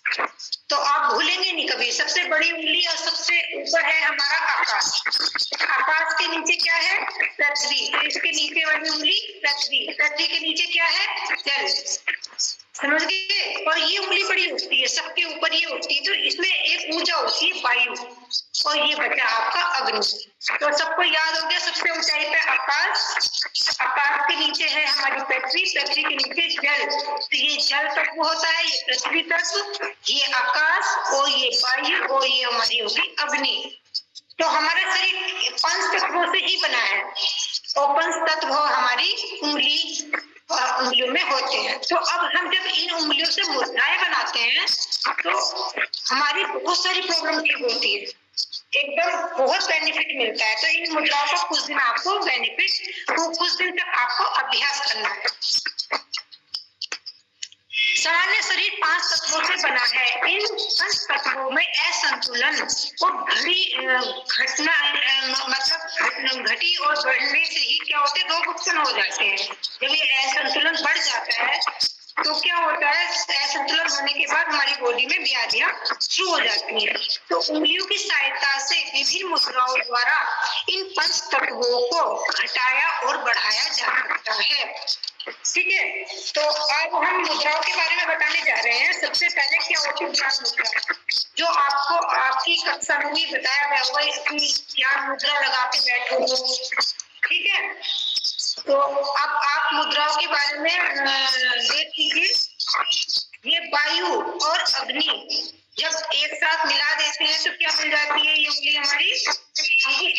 तो आप भूलेंगे नहीं कभी, सबसे बड़ी उंगली और सबसे ऊपर है हमारा आकाश। आकाश के नीचे क्या है? पृथ्वी। तो इसके नीचे वाली उंगली पृथ्वी। पृथ्वी के नीचे क्या है? जल। समझ गए? और ये उंगली बड़ी उठती है, सबके ऊपर ये उठती है। तो इसमें एक ऊंचा होती है वायु, और ये बचा आपका अग्नि। तो सबको याद हो गया, सबसे ऊंचाई पे आकाश, आकाश के नीचे है हमारी पृथ्वी, पृथ्वी के नीचे जल। तो ये जल तत्व होता है, ये पृथ्वी तत्व, ये आकाश, और ये वायु, और ये हमारी होगी अग्नि। तो हमारा शरीर 5 तत्वों से ही बना है, और 5 तत्व हमारी उंगलियों में होते हैं। तो अब हम जब इन उंगलियों से मुद्राएं बनाते हैं तो हमारी बहुत सारी प्रॉब्लम ठीक होती है, एकदम बहुत बेनिफिट मिलता है। तो इन मुद्राओं का कुछ दिन आपको कुछ दिन तक आपको अभ्यास करना है। सामान्य शरीर 5 तत्वों से बना है। इन 5 तत्वों में असंतुलन और घटी और बढ़ने से ही क्या होते हैं? रोग उत्पन्न हो जाते हैं। जब ये असंतुलन बढ़ जाता है तो क्या होता है? असंतुलन होने के बाद हमारी बॉडी में बीमारियां शुरू हो जाती हैं। तो उंगलियों की सहायता से विभिन्न मुद्राओं द्वारा इन 5 तत्वों को घटाया और बढ़ाया जा सकता है। ठीक है, तो अब हम मुद्राओं के बारे में बताने जा रहे हैं। सबसे पहले क्या होती है ज्ञान मुद्रा, जो आपको आपकी कक्षा में भी बताया गया होगा कि ज्ञान मुद्रा लगा के बैठो। ठीक है, तो अब आप मुद्राओं के बारे में देख लीजिए। ये वायु और अग्नि जब एक साथ मिला देते हैं तो क्या मिल जाती है? ये उंगली हमारी,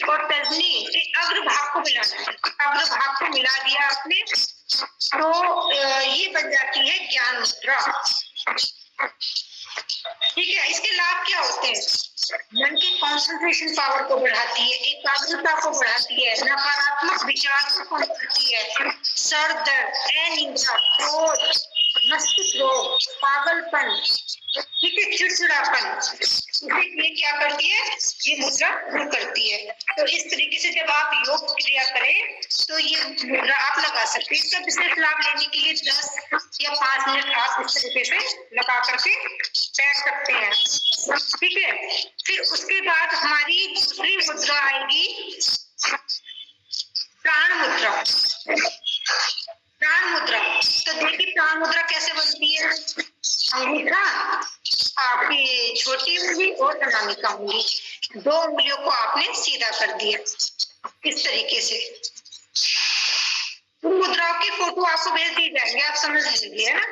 और तर्जनी के अग्र भाग को मिलाना है। अग्र भाग को मिला दिया आपने तो ये बन जाती है ज्ञान मुद्रा। ठीक है, इसके लाभ क्या होते हैं? मन की कंसंट्रेशन पावर को बढ़ाती है, एकाग्रता को बढ़ाती है, नकारात्मक विचार को कम करती है, सर दर्द, अनिद्रा, क्रोध, मस्तिष्क रोग, पागलपन, ठीक है, चिड़चिड़ापन, ये क्या करती है? ये मुद्रा दूर करती है। तो इस तरीके से जब आप योग क्रिया करें तो ये मुद्रा आप लगा सकते हैं। इसका विशेष लाभ लेने के लिए 10 या 5 मिनट आप इस तरीके से लगा करके बैठ सकते हैं। ठीक है, फिर उसके बाद हमारी दूसरी मुद्रा आएगी प्राण मुद्रा। प्राण मुद्रा, तो देखिए प्राण मुद्रा कैसे बनती है? अंगूठा, आपकी छोटी उंगली और अनामिका उंगली, 2 उंगलियों को आपने सीधा कर दिया इस तरीके से। मुद्राओं की फोटो आपको भेज दी जाएंगे, आप समझ लीजिए ना,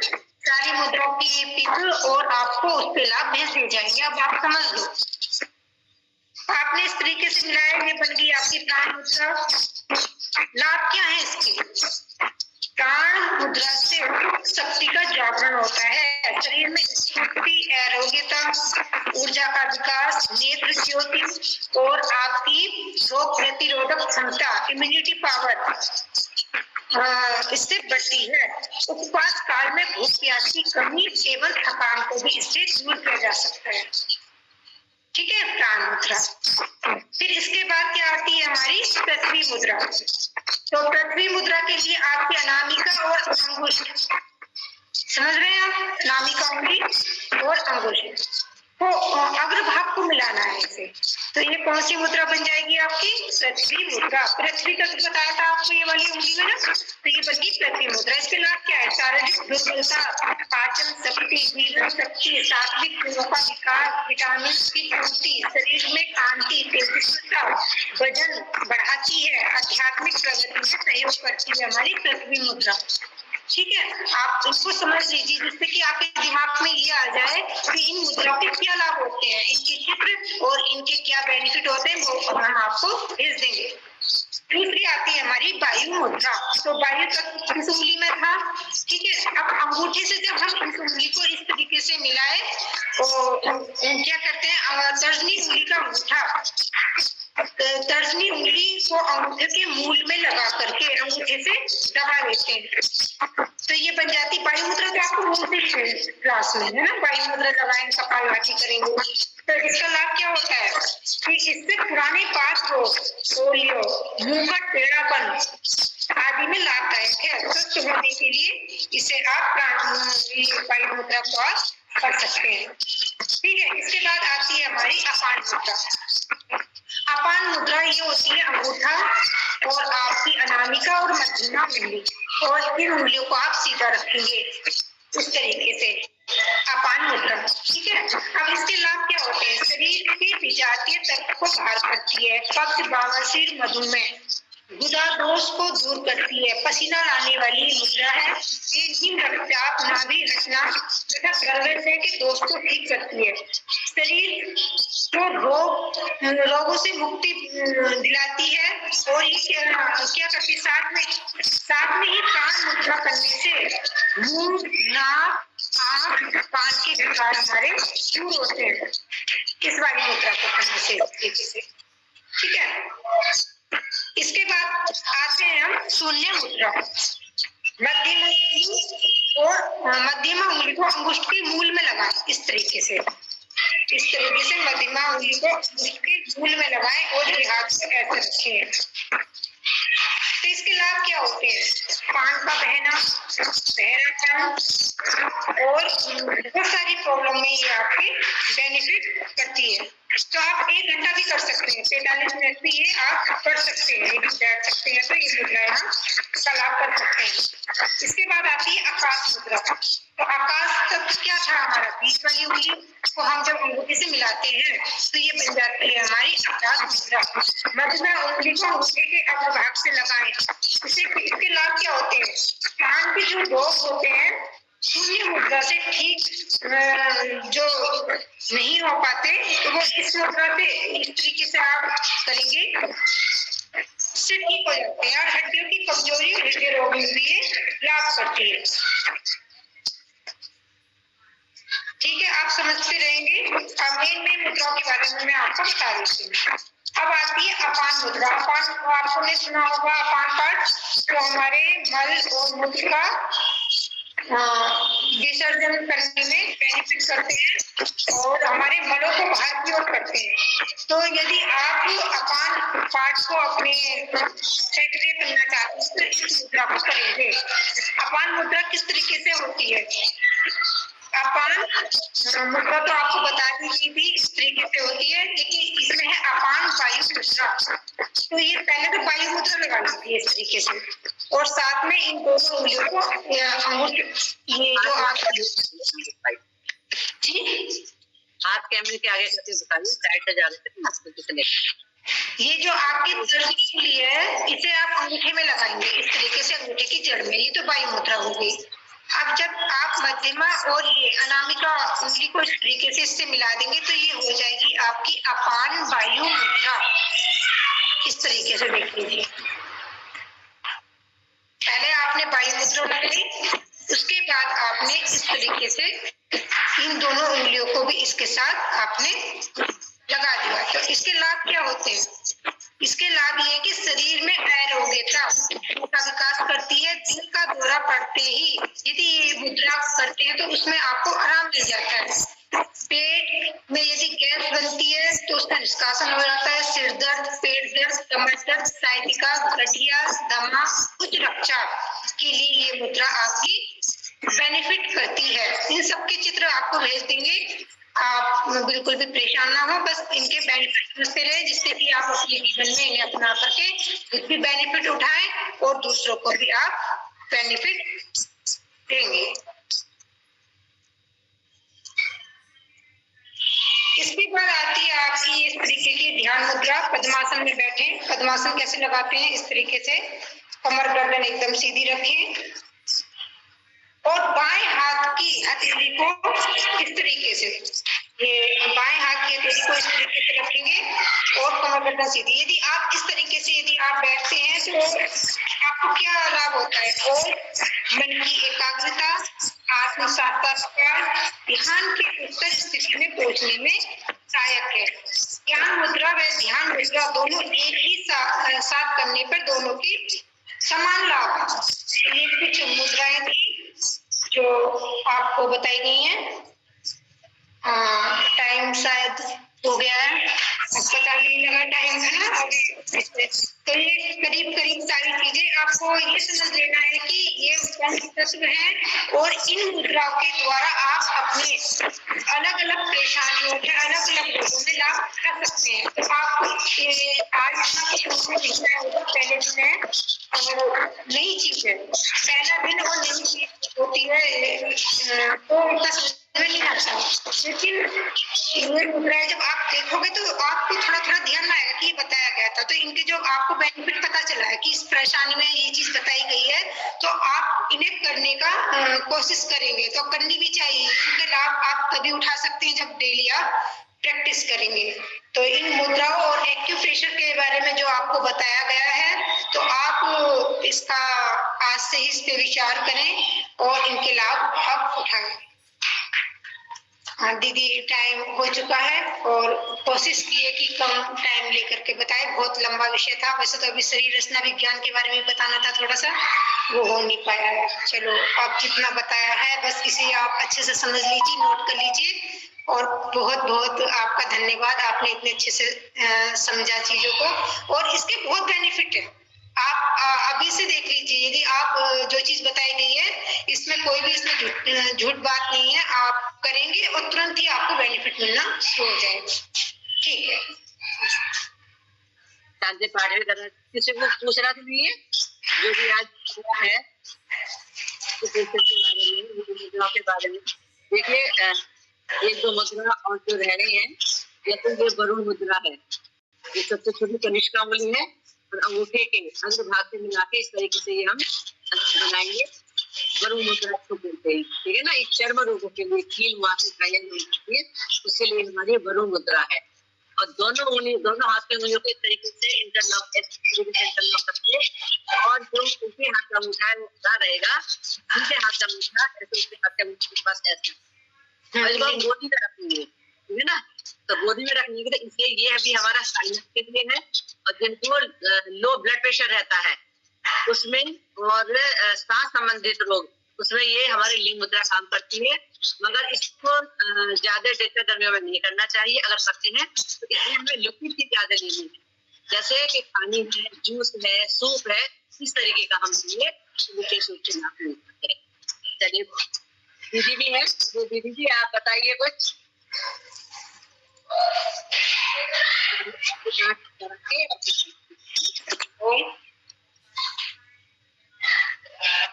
सारी मुद्राओं की पिक और आपको उस पे लाभ भेज दिए जाएंगे। अब आप समझ लो, आपने इस तरीके से मिलाया, ये बन गई आपकी प्राण मुद्रा। लाभ क्या है इसके? प्राण मुद्रा से शक्ति का जागरण होता है, शरीर में स्फूर्ति, आरोग्यता, ऊर्जा का विकास, नेत्र ज्योति और आपकी रोग प्रतिरोधक क्षमता, इम्यूनिटी पावर इससे बढ़ती है। उपवास काल में भूख प्यास की कमी एवं थकान को भी इससे दूर किया जा सकता है। ठीक है, प्राण मुद्रा। फिर इसके बाद क्या आती है हमारी पृथ्वी मुद्रा। तो पृथ्वी मुद्रा के लिए आपकी अनामिका और अंगुष्ठ, समझ रहे हैं आप, अनामिका उंगली और अंगुष्ठ को अग्रभाग को मिलाना है इसे। तो ये कौन सी मुद्रा बन जाएगी आपकी? पृथ्वी मुद्रा। पृथ्वी का तो बताया था आपको ये वाली उंगली में ना, तो ये बनी पृथ्वी मुद्रा। इसके लाभ क्या है? शारीरिक दुर्बलता, पाचन शक्ति, जीवन शक्ति, सात्विक गुणों का विकास, विटामिन की पूर्ति, शरीर में कांति, तेजस्विता, वजन बढ़ाती है, आध्यात्मिक प्रगति में सहयोग करती है हमारी पृथ्वी मुद्रा। ठीक है, आप इसको समझ लीजिए जिससे कि आपके दिमाग में ये आ जाए कि इन मुद्राओं के क्या लाभ होते हैं, इनके चित्र और इनके क्या बेनिफिट होते हैं, वो हम आपको भेज देंगे। दूसरी आती है हमारी वायु मुद्रा। तो वायु तत्व इस उंगली में था, ठीक है। अब अंगूठे से जब हम इस उंगली को इस तरीके से मिलाए तो क्या करते हैं, तर्जनी उंगली का अंगूठा, तर्जनी उंगली को अंगूठे के मूल में लगा करके अंगूठे से दबा लेते हैं, तो ये बन जाती वायु मुद्रा। तो आपको बोलते हैं क्लास में, है ना, वायु मुद्रा लगाएंगे, कपालभाति करेंगे। तो इसका लाभ क्या होता है कि इससे पुराने पास रोग, पोलियो, मुंह का टेढ़ापन आदि में लाभदायक है। स्वस्थ होने के लिए इसे आप वायु मुद्रा को आप कर सकते हैं। ठीक है, इसके बाद आती है हमारी अपान मुद्रा। अपान मुद्रा ये होती है अंगूठा और आपकी अनामिका और मध्यमा उंगली, और इन उंगलियों को आप सीधा रखेंगे इस तरीके से, अपान मुद्रा। ठीक है, अब इसके लाभ क्या होते हैं? शरीर के विजातीय तत्व को बाहर करती है, कब्ज, बवासीर, मधुमेह, गुदा दोष को दूर करती है, पसीना लाने वाली मुद्रा है। ये रक्तचाप, नाभि हटना तथा गर्भाशय के दोष को ठीक करती है, शरीर को रोगों से मुक्ति दिलाती है। और ये क्या करती है, साथ में ही कान मुद्रा करने से मुंह, नाक, आँख, कान के विकार हमारे दूर होते हैं इस वाली मुद्रा को करने से। ठीक है, इसके बाद आते हैं हम शून्य मुद्रा। मध्यमा उंगली को अंगुष्ठ के मूल में लगाएं इस तरीके से, मध्यमा उंगली को अंगुष्ठ के मूल में लगाएं और ये हाथ से ऐसे रखें। तो इसके लाभ क्या होते हैं? कान का बहना, बहरापन और बहुत सारी प्रॉब्लम में ये आपकी बेनिफिट करती है। तो आप 1 घंटा भी कर सकते हैं, 45 मिनट भी ये आप कर सकते हैं, ये भी बैठ सकते हैं, तो ये मुद्रा यहाँ कल आप कर सकते हैं। इसके बाद आती है आकाश मुद्रा। तो आकाश तत्व क्या था हमारा? बीच वाली उंगली को हम जब अंगूठे से मिलाते हैं तो ये बन जाती है हमारी आकाश मुद्रा। मध्यमा उंगली को अंगूठे के अग्रभाग से लगाएं। इसके लाभ क्या होते हैं? कान के जो रोग होते हैं शून्य मुद्रा से ठीक जो नहीं हो पाते, तो वो इस मुद्रा से इस तरीके से आप करेंगे, इससे ठीक हो जाते हैं। और हड्डियों की कमजोरी, हृदय रोग में भी लाभ करती है। ठीक है, आप समझते रहेंगे। अब मेन मुद्राओं के बारे में मैं आपको बता देती हूँ। अब आती है अपान मुद्रा। अपान आपने सुना होगा, अपान पाठ तो हमारे मल और मूत्र का विसर्जन करने में बेनिफिट करते हैं और हमारे मलों को बाहर की ओर करते हैं। तो यदि आप अपान पाठ को अपने सक्रिय करना चाहते हैं तो इस मुद्रा को करेंगे। अपान मुद्रा किस तरीके से होती है? अपान मुद्रा तो आपको बता दी थी इस तरीके से होती है, लेकिन इसमें है अपान वायु मुद्रा। तो ये पहले तो वायु मुद्रा लगा लेती है इस तरीके से, और साथ में इन दोनों उंगलियों को ये जो हाथ कैमरे के आगे करके बताइए, साइड से जा रहे थे। ये जो आपकी तर्जनी उंगली है इसे आप अंगूठे में लगाएंगे इस तरीके से, अंगूठे की जड़ में। ये तो वायु मुद्रा हो गई। अब जब आप मध्यमा और ये अनामिका उंगली को इस तरीके से इससे मिला देंगे तो ये हो जाएगी आपकी अपान वायु मुद्रा। इस तरीके से देख लीजिए, पहले आपने वायु मुद्रा लगाई, उसके बाद आपने इस तरीके से इन दोनों उंगलियों को भी इसके साथ आपने लगा दिया। तो इसके लाभ क्या होते हैं? इसके लाभ ये कि शरीर में अरोग्यता का विकास करती है। दिल का दौरा पड़ते ही यदि ये मुद्रा करते हैं तो उसमें आपको आराम मिल जाता है। पेट में यदि गैस बनती है तो उसका निष्कासन हो जाता है, सिर दर्द, पेट दर्द, कमर दर्द, साइटिका, गठिया, दमा, उच्च रक्तचाप के लिए ये मुद्रा आपकी बेनिफिट करती है। इन सब के चित्र आपको भेज देंगे, आप बिल्कुल भी परेशान ना हो, बस इनके बेनिफिट समझते रहे, जिससे कि आप अपने जीवन में इन्हें अपना करके खुद भी बेनिफिट उठाएं और दूसरों को भी आप बेनिफिट देंगे। इसके बाद आती है आपकी इस तरीके की ध्यान मुद्रा। पद्मासन में बैठे, पद्मासन कैसे लगाते हैं, इस तरीके से कमर गर्दन एकदम सीधी रखें और बाएं हाथ की हथेली को इस तरीके से, ये बाएं हाथ की हथेली को इस तरीके से रखेंगे और कमर गर्दन सीधी। यदि आप इस तरीके से यदि आप बैठते हैं तो आपको क्या लाभ होता है? और मन की एकाग्रता, आत्म साक्षात्कार, ध्यान की उत्तर स्थिति में पहुंचने में सहायक है। ज्ञान मुद्रा व ध्यान मुद्रा दोनों एक ही साथ करने पर दोनों की समान लाभ। ये कुछ मुद्राएं थी जो आपको बताई गई हैं। टाइम शायद हो गया है, पता नहीं लगा टाइम है ना। तो ये करीब करीब सारी चीजें आपको ये समझ लेना है कि ये पंच तत्व हैं और इन मुद्राओं के द्वारा आप अपने अलग अलग परेशानियों के अलग अलग रोगों में लाभ उठा सकते हैं। तो आपको आज इतना कुछ लिखना होगा, पहले दिन है नई चीज है, पहला दिन और नई चीज होती है तो उनका नहीं आता, लेकिन ये मुद्राएं जब आप देखोगे तो आपको थोड़ा थोड़ा ध्यान आएगा कि ये बताया गया था। तो इनके जो आपको बेनिफिट पता चला है कि इस परेशानी में ये चीज बताई गई है, तो आप इन्हें करने का कोशिश करेंगे तो करनी भी चाहिए। इनके लाभ आप तभी उठा सकते हैं जब डेली आप प्रैक्टिस करेंगे। तो इन मुद्राओं और एक्यूप्रेशर के बारे में जो आपको बताया गया है, तो आप इसका आज से ही इस पे विचार करें और इनके लाभ आप उठाएं। हाँ दीदी, टाइम हो चुका है और कोशिश की है कि कम टाइम लेकर के बताए। बहुत लंबा विषय था, वैसे तो अभी शरीर रचना विज्ञान के बारे में बताना था, थोड़ा सा वो हो नहीं पाया है। चलो, आप जितना बताया है बस इसे आप अच्छे से समझ लीजिए, नोट कर लीजिए और बहुत बहुत आपका धन्यवाद। आपने इतने अच्छे से समझा चीजों को और इसके बहुत बेनिफिट है। आप अभी से देख लीजिए, यदि आप जो चीज बताई गई है इसमें कोई भी इसमें झूठ बात नहीं है, आप करेंगे और तुरंत ही आपको बेनिफिट मिलना शुरू हो जाएगा। ठीक है, किसी को पूछना तो नहीं है, जो भी आज है के बारे में देखिए। एक दो मुद्रा और जो रह रही है, या तो ये वरुण मुद्रा है, ये सबसे छोटी कनिष्का अंगुली है और अंगूठे के अंग भाग से मिला के इस तरीके से ये हम बनाएंगे, वरुण मुद्रा को बोलते हैं। ठीक है ना, एक चर्म रोगों के लिए कील मासिक है, उसके लिए हमारी वरुण मुद्रा है। और दोनों हाथ के उंगलियों को इस तरीके से इंटरलॉक करके, और जो उनके हाथ का अंगूठा है वो उधर रहेगा, उनके हाथ का अंगूठा ऐसे उसके हाथ के अंगूठे के पास ऐसे गोदी में रखेंगे। ठीक है ना, तो गोदी में रखने के लिए इसलिए ये अभी हमारा साइनस के लिए है। और जिनको लो ब्लड प्रेशर रहता है उसमें और सांस संबंधित रोग, उसमें ये हमारी लिंग मुद्रा काम करती है। मगर इसको ज्यादा डेटा में नहीं करना चाहिए। अगर करते हैं तो इसमें हमें लिक्विड की ज्यादा लेनी है, जैसे कि पानी है, जूस है, सूप है, इस तरीके का हम लिए विशेष रूप से लाभ नहीं करते हैं। चलिए, दीदी भी है, तो दीदी जी आप बताइए कुछ।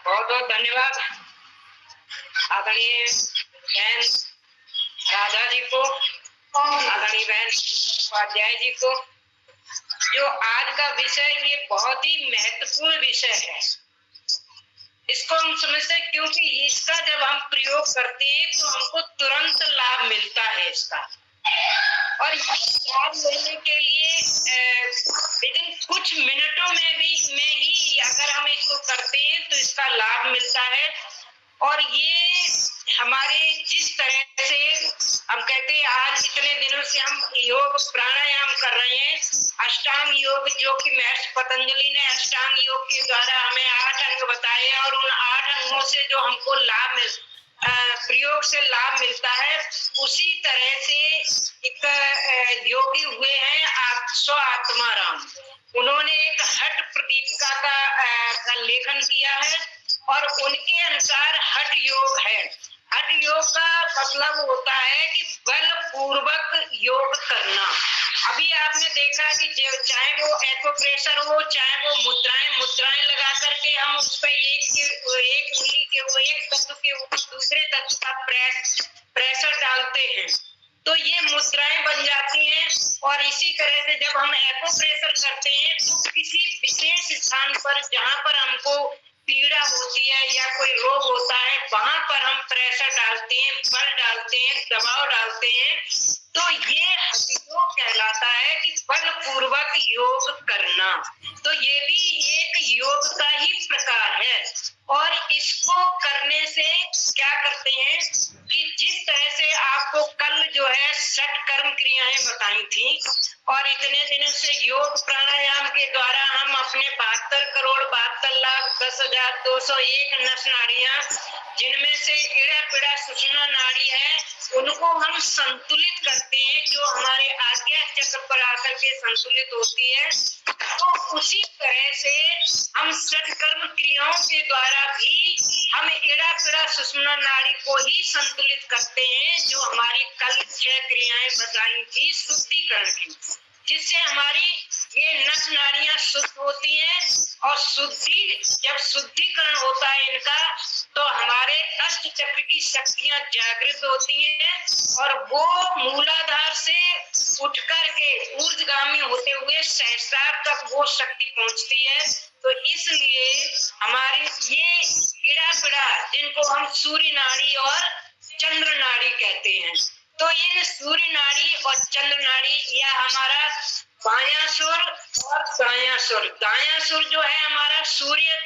बहुत बहुत धन्यवाद आदरणीय बहन राधा जी को, आदरणीय बहन उपाध्याय जी को। जो आज का विषय ये बहुत ही महत्वपूर्ण विषय है, इसको हम समझते हैं क्योंकि इसका जब हम प्रयोग करते हैं तो हमको तुरंत लाभ मिलता है इसका। और ये लाभ लेने के लिए विदिन कुछ मिनटों में ही अगर हम इसको करते हैं तो इसका लाभ मिलता है। और ये हमारे जिस तरह से हम कहते हैं आज इतने दिनों से हम योग प्राणायाम कर रहे हैं, अष्टांग योग, जो कि महर्षि पतंजलि ने अष्टांग योग के द्वारा हमें 8 अंग बताए हैं और उन 8 अंगों से जो हमको लाभ प्रयोग से लाभ मिलता है, उसी तरह से एक योगी हुए हैं आपने देखा कि चाहे वो एक्यूप्रेशर हो, चाहे वो मुद्राएं लगा करके हम उस पर एक उंगली के वो एक तत्व के ऊपर दूसरे तत्व का प्रेशर डालते हैं तो ये मुद्राएं बन जाती हैं। और इसी तरह से जब हम एक्यूप्रेशर करते हैं तो किसी विशेष स्थान पर जहां पर हमको पीड़ा होती है या कोई रोग होता है वहां पर हम प्रेशर डालते हैं, बल डालते हैं, दबाव डालते हैं। तो ये योग कहलाता है कि बलपूर्वक योग करना। तो ये भी एक योग का ही प्रकार है। और इसको करने से क्या करते हैं कि जिस तरह से आपको कल जो है 6 कर्म क्रियाएं बताई थी और इतने दिनों से योग प्राणायाम के द्वारा हम अपने 72,72,10,201 नस नाड़ियां जिनमें से इड़ा पीड़ा सुषुम्ना नाड़ी है उनको हम संतुलित करते हैं, जो हमारे आज्ञा चक्र पर आकर के संतुलित होती है। तो उसी तरह से हम 6 कर्म क्रियाओं के द्वारा भी हम इड़ा पीड़ा सुषुम्ना नाड़ी को ही संतुलित करते हैं, जो हमारी कल 6 क्रियाएं बताई थी शुद्धिकरण की, जिससे हमारी ये नस नाड़ियां शुद्ध होती हैं। और जब शुद्धिकरण होता है इनका तो हमारे अष्ट चक्र की शक्तियां जागृत होती हैं और वो मूलाधार से उठ करके ऊर्ध्वगामी होते हुए सहस्रार तक वो शक्ति पहुंचती है। तो इसलिए हमारी ये इड़ा पीड़ा जिनको हम सूर्य नाड़ी और चंद्र नाड़ी कहते हैं, तो इन सूर्य नाड़ी और चंद्र नाड़ी या हमारा बायां सुर और दायां सुर, दायां सुर जो है हमारा सूर्य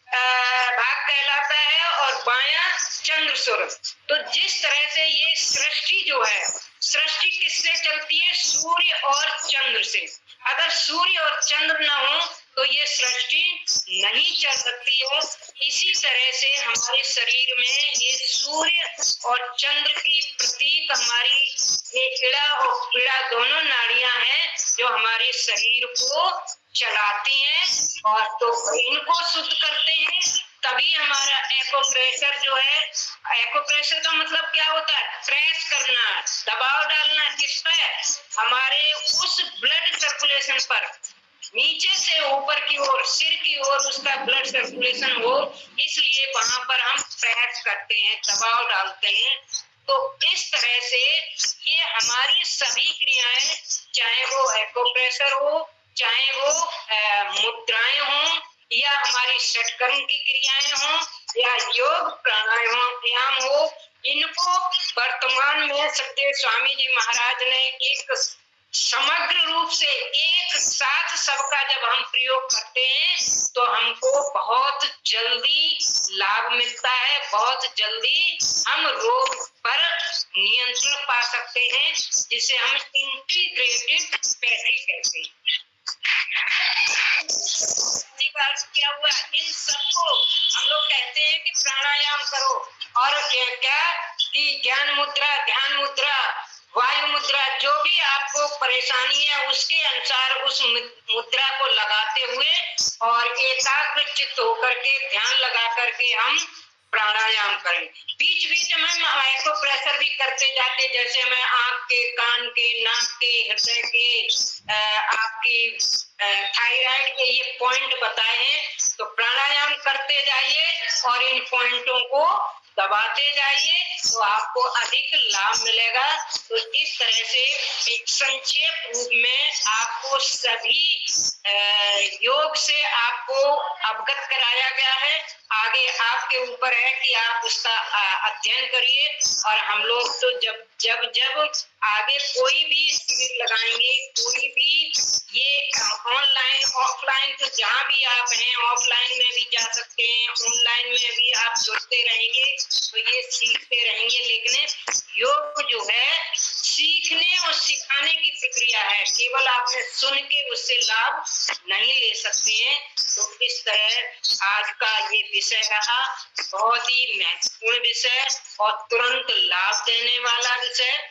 भाग कहलाता है और बायां चंद्र सुर। तो जिस तरह से ये सृष्टि जो है, सृष्टि किससे चलती है? सूर्य और चंद्र से। अगर सूर्य और चंद्र ना हो तो ये सृष्टि नहीं चल सकती है। इसी तरह से हमारे शरीर में ये सूर्य और चंद्र की प्रतीक हमारी ये इड़ा और पीड़ा दोनों नाड़ियां हैं जो हमारे शरीर को चलाती हैं। और तो इनको शुद्ध करते हैं तभी हमारा एक्यूप्रेशर जो है, एक्यूप्रेशर का मतलब क्या होता है? प्रेस करना, दबाव डालना किस पे? हमारे उस ब्लड सर्कुलेशन पर, नीचे से ऊपर की ओर, सिर की ओर उसका ब्लड सर्कुलेशन हो, इसलिए वहां पर हम प्रेस करते हैं, दबाव डालते हैं। तो इस तरह से ये हमारी सभी क्रियाएं, चाहे वो एक्यूप्रेशर हो, चाहे वो मुद्राएं हों या हमारी षटकर्म की क्रियाएं हों या योग प्राणायाम हो, इनको वर्तमान में सत्यदेव स्वामी जी महाराज ने एक समग्र रूप से एक साथ सबका जब हम प्रयोग करते हैं तो हमको बहुत जल्दी लाभ मिलता है, बहुत जल्दी हम रोग पर नियंत्रण पा सकते हैं, जिसे हम इंटीग्रेटेड पैथी कहते हैं। क्या हुआ? इन सबको हम लोग कहते हैं कि प्राणायाम करो और क्या कि ज्ञान मुद्रा, ध्यान मुद्रा, वायु मुद्रा, जो भी आपको परेशानी है उसके अनुसार उस मुद्रा को लगाते हुए और एकाग्र चित्त होकर के ध्यान लगा करके हम प्राणायाम करें। बीच बीच में एक्यूप्रेशर भी करते जाते, जैसे मैं आंख के, कान के, नाक के, हृदय के, आपकी थायराइड के ये पॉइंट बताए हैं। तो प्राणायाम करते जाइए और इन पॉइंटों को दबाते जाइए तो आपको अधिक लाभ मिलेगा। तो इस तरह से एक संक्षेप रूप में आपको सभी योग से आपको अवगत कराया गया है। आगे आपके ऊपर है कि आप उसका अध्ययन करिए। और हम लोग तो जब आगे कोई भी शिविर लगाएंगे, कोई भी ये ऑनलाइन ऑफलाइन, तो जहाँ भी आप हैं ऑफलाइन में भी जा सकते हैं, ऑनलाइन में भी आप जुड़ते रहेंगे तो ये सीखते रहेंगे। लेकिन योग जो है सीखने और सिखाने की प्रक्रिया है, केवल आपने सुन के उससे लाभ नहीं ले सकते हैं। तो इस तरह आज का ये विषय रहा, बहुत ही महत्वपूर्ण विषय और तुरंत लाभ देने वाला विषय।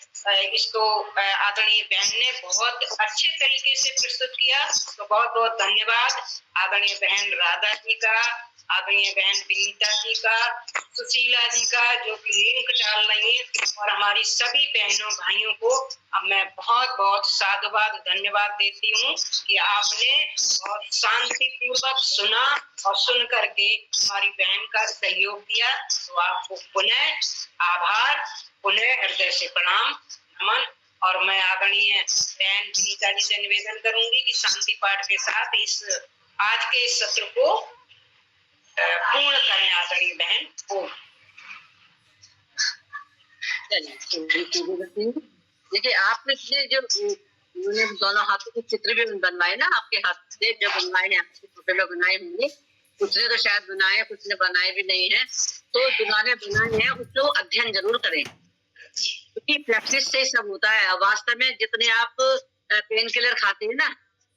इसको आदरणीय बहन ने बहुत अच्छे तरीके से प्रस्तुत किया, तो बहुत बहुत धन्यवाद आदरणीय बहन राधा जी का आदरणीय बहन विनीता जी का, सुशीला जी का जो कि लिंक डाल रही है, और हमारी सभी बहनों भाइयों को अब मैं बहुत बहुत साधुवाद धन्यवाद देती हूँ कि आपने बहुत शांति पूर्वक सुना और सुन करके हमारी बहन का सहयोग किया। तो आपको पुनः आभार, पुनः हृदय से प्रणाम, नमन। और मैं आदरणीय बहन विनीता जी से निवेदन करूंगी कि शांति पाठ के साथ आज के इस सत्र को पूर्ण करें। आदरणीय बहन पूर्ण। देखिए आपने जो उन्होंने दोनों हाथों के चित्र भी बनवाए ना, आपके हाथ से जो बनवाए हैं, आपके फोटो में बनाए होंगे, कुछ ने तो शायद बनाए, कुछ ने बनाए भी नहीं है। तो जिन्होंने बनाए हैं उसको अध्ययन जरूर करें, क्योंकि प्रैक्टिस से सब होता है। वास्तव में जितने आप पेन किलर खाते हैं ना,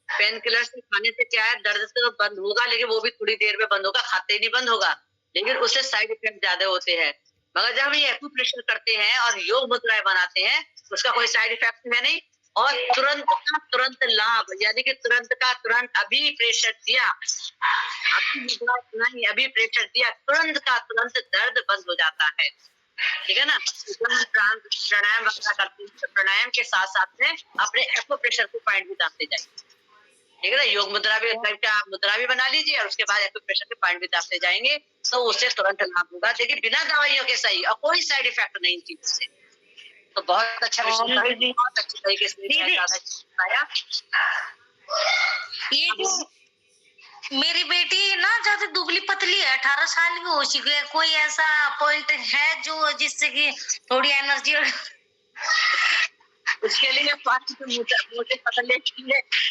पेन किलर से खाने से क्या है, दर्द तो बंद होगा, लेकिन वो भी थोड़ी देर में बंद होगा, खाते ही नहीं बंद होगा, लेकिन उससे साइड इफेक्ट ज्यादा होते हैं। मगर जब हम ये एक्यूप्रेशर करते हैं और योग मुद्राएं बनाते हैं, उसका कोई साइड इफेक्ट है नहीं, और तुरंत का तुरंत लाभ, यानी कि तुरंत का तुरंत अभी प्रेशर दिया, आपकी मुद्रा नहीं, अभी प्रेशर दिया, तुरंत का तुरंत दर्द बंद हो जाता है। ठीक है ना। प्राणायाम वगैरह करते हैं, प्राणायाम के साथ साथ में अपने एक्यूप्रेशर को पॉइंट भी दाबते जाएंगे। ठीक है ना। योग मुद्रा भी बना लीजिए और उसके बाद एक्यूप्रेशर के पॉइंट भी दाबते जाएंगे, तो उससे तुरंत लाभ होगा। देखिए बिना दवाइयों के सही, और कोई साइड इफेक्ट नहीं चीज से। तो बहुत अच्छा विषय, बहुत अच्छी तरीके से बताया। ये जो मेरी बेटी ना ज्यादा दुबली पतली है, 18 साल की हो चुकी है, कोई ऐसा पॉइंट है जो जिससे कि थोड़ी एनर्जी उसके लिए स्वास्थ्य के मोटे पतले है,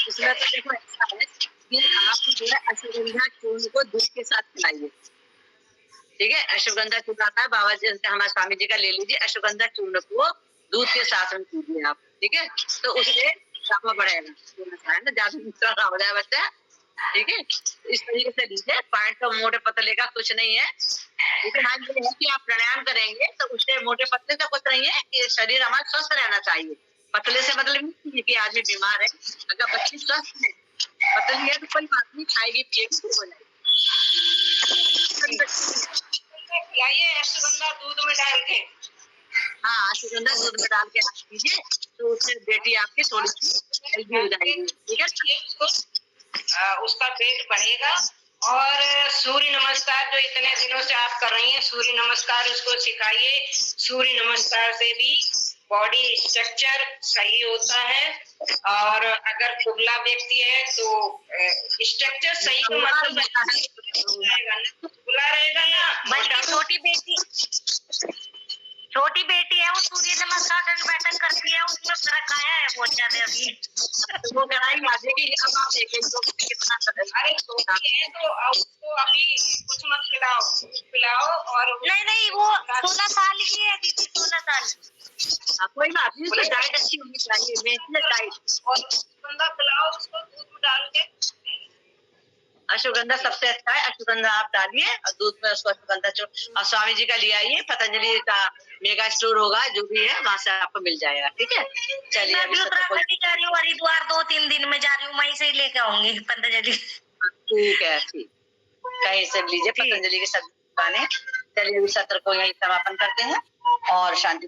उसमें तो देखो ऐसा है कि आप जो है अश्वगंधा चूर्ण को दूध के साथ खिलाइए। ठीक है। अश्वगंधा चूर्ण आता है, बाबा जी हमारे स्वामी जी का ले लीजिए, अश्वगंधा चूर्ण को दूध के साथ में पीजिए आप। ठीक है। तो उससे ज्यादा बढ़ेगा ना, ज्यादा दूसरा हो जाए बच्चा। ठीक है। इस तरीके से लीजिए, पॉइंट तो मोटे पतले का कुछ नहीं है, लेकिन हाँ ये है कि आप प्राणायाम करेंगे तो उससे मोटे पतले का कुछ नहीं है, कि शरीर हमारा स्वस्थ रहना चाहिए। पतले से मतलब नहीं है कि आदमी बीमार है, अगर बच्ची स्वस्थ है, पतली है तो कोई बात नहीं, खाएगी पिएगी हो जाएगी। अश्वगंधा दूध में डाल के, हाँ अश्वगंधा दूध में डाल के आप पीजिए, तो उससे बेटी आपकी थोड़ी सी हेल्दी हो जाएगी। ठीक है। उसका पेट बढ़ेगा। और सूर्य नमस्कार जो इतने दिनों से आप कर रही हैं, सूर्य नमस्कार उसको सिखाइए। सूर्य नमस्कार से भी बॉडी स्ट्रक्चर सही होता है, और अगर दुबला व्यक्ति है तो स्ट्रक्चर सही का मतलब दुबला रहेगा ना। बल्कि छोटी बेटी है, वो सूर्य नमस्कार दंड बैठक करती है, उसमें फर्क आया है बहुत ज्यादा अभी। वो कराई माजेगी, अब आप देखें तो कितना। अरे छोटी है तो उसको अभी कुछ मत पिलाओ और नहीं वो 16 साल की है दीदी, 16 साल। कोई बात नहीं, उसकी डाइट अच्छी होनी चाहिए, मेंटेन डाइट। और अश्वगंधा पिलाओ उसको दूध में डाल के। अश्वगंधा सबसे अच्छा है, अश्वगंधा आप डालिए और दूध में उसको अश्वगंधा और स्वामी जी का ले आइए, पतंजलि का मेगा स्टोर होगा जो भी है, वहाँ से आपको मिल जाएगा। ठीक है। चलिए मैं भी उत्तराखंड जा रही हूँ, हरिद्वार 2-3 दिन में जा रही हूँ, वहीं से ही लेके आऊंगी पतंजलि। ठीक है। ठीक, कहीं से लीजिए पतंजलि के सब दुकानें। चलिए अभी सत्र को यही समापन करते हैं और शांति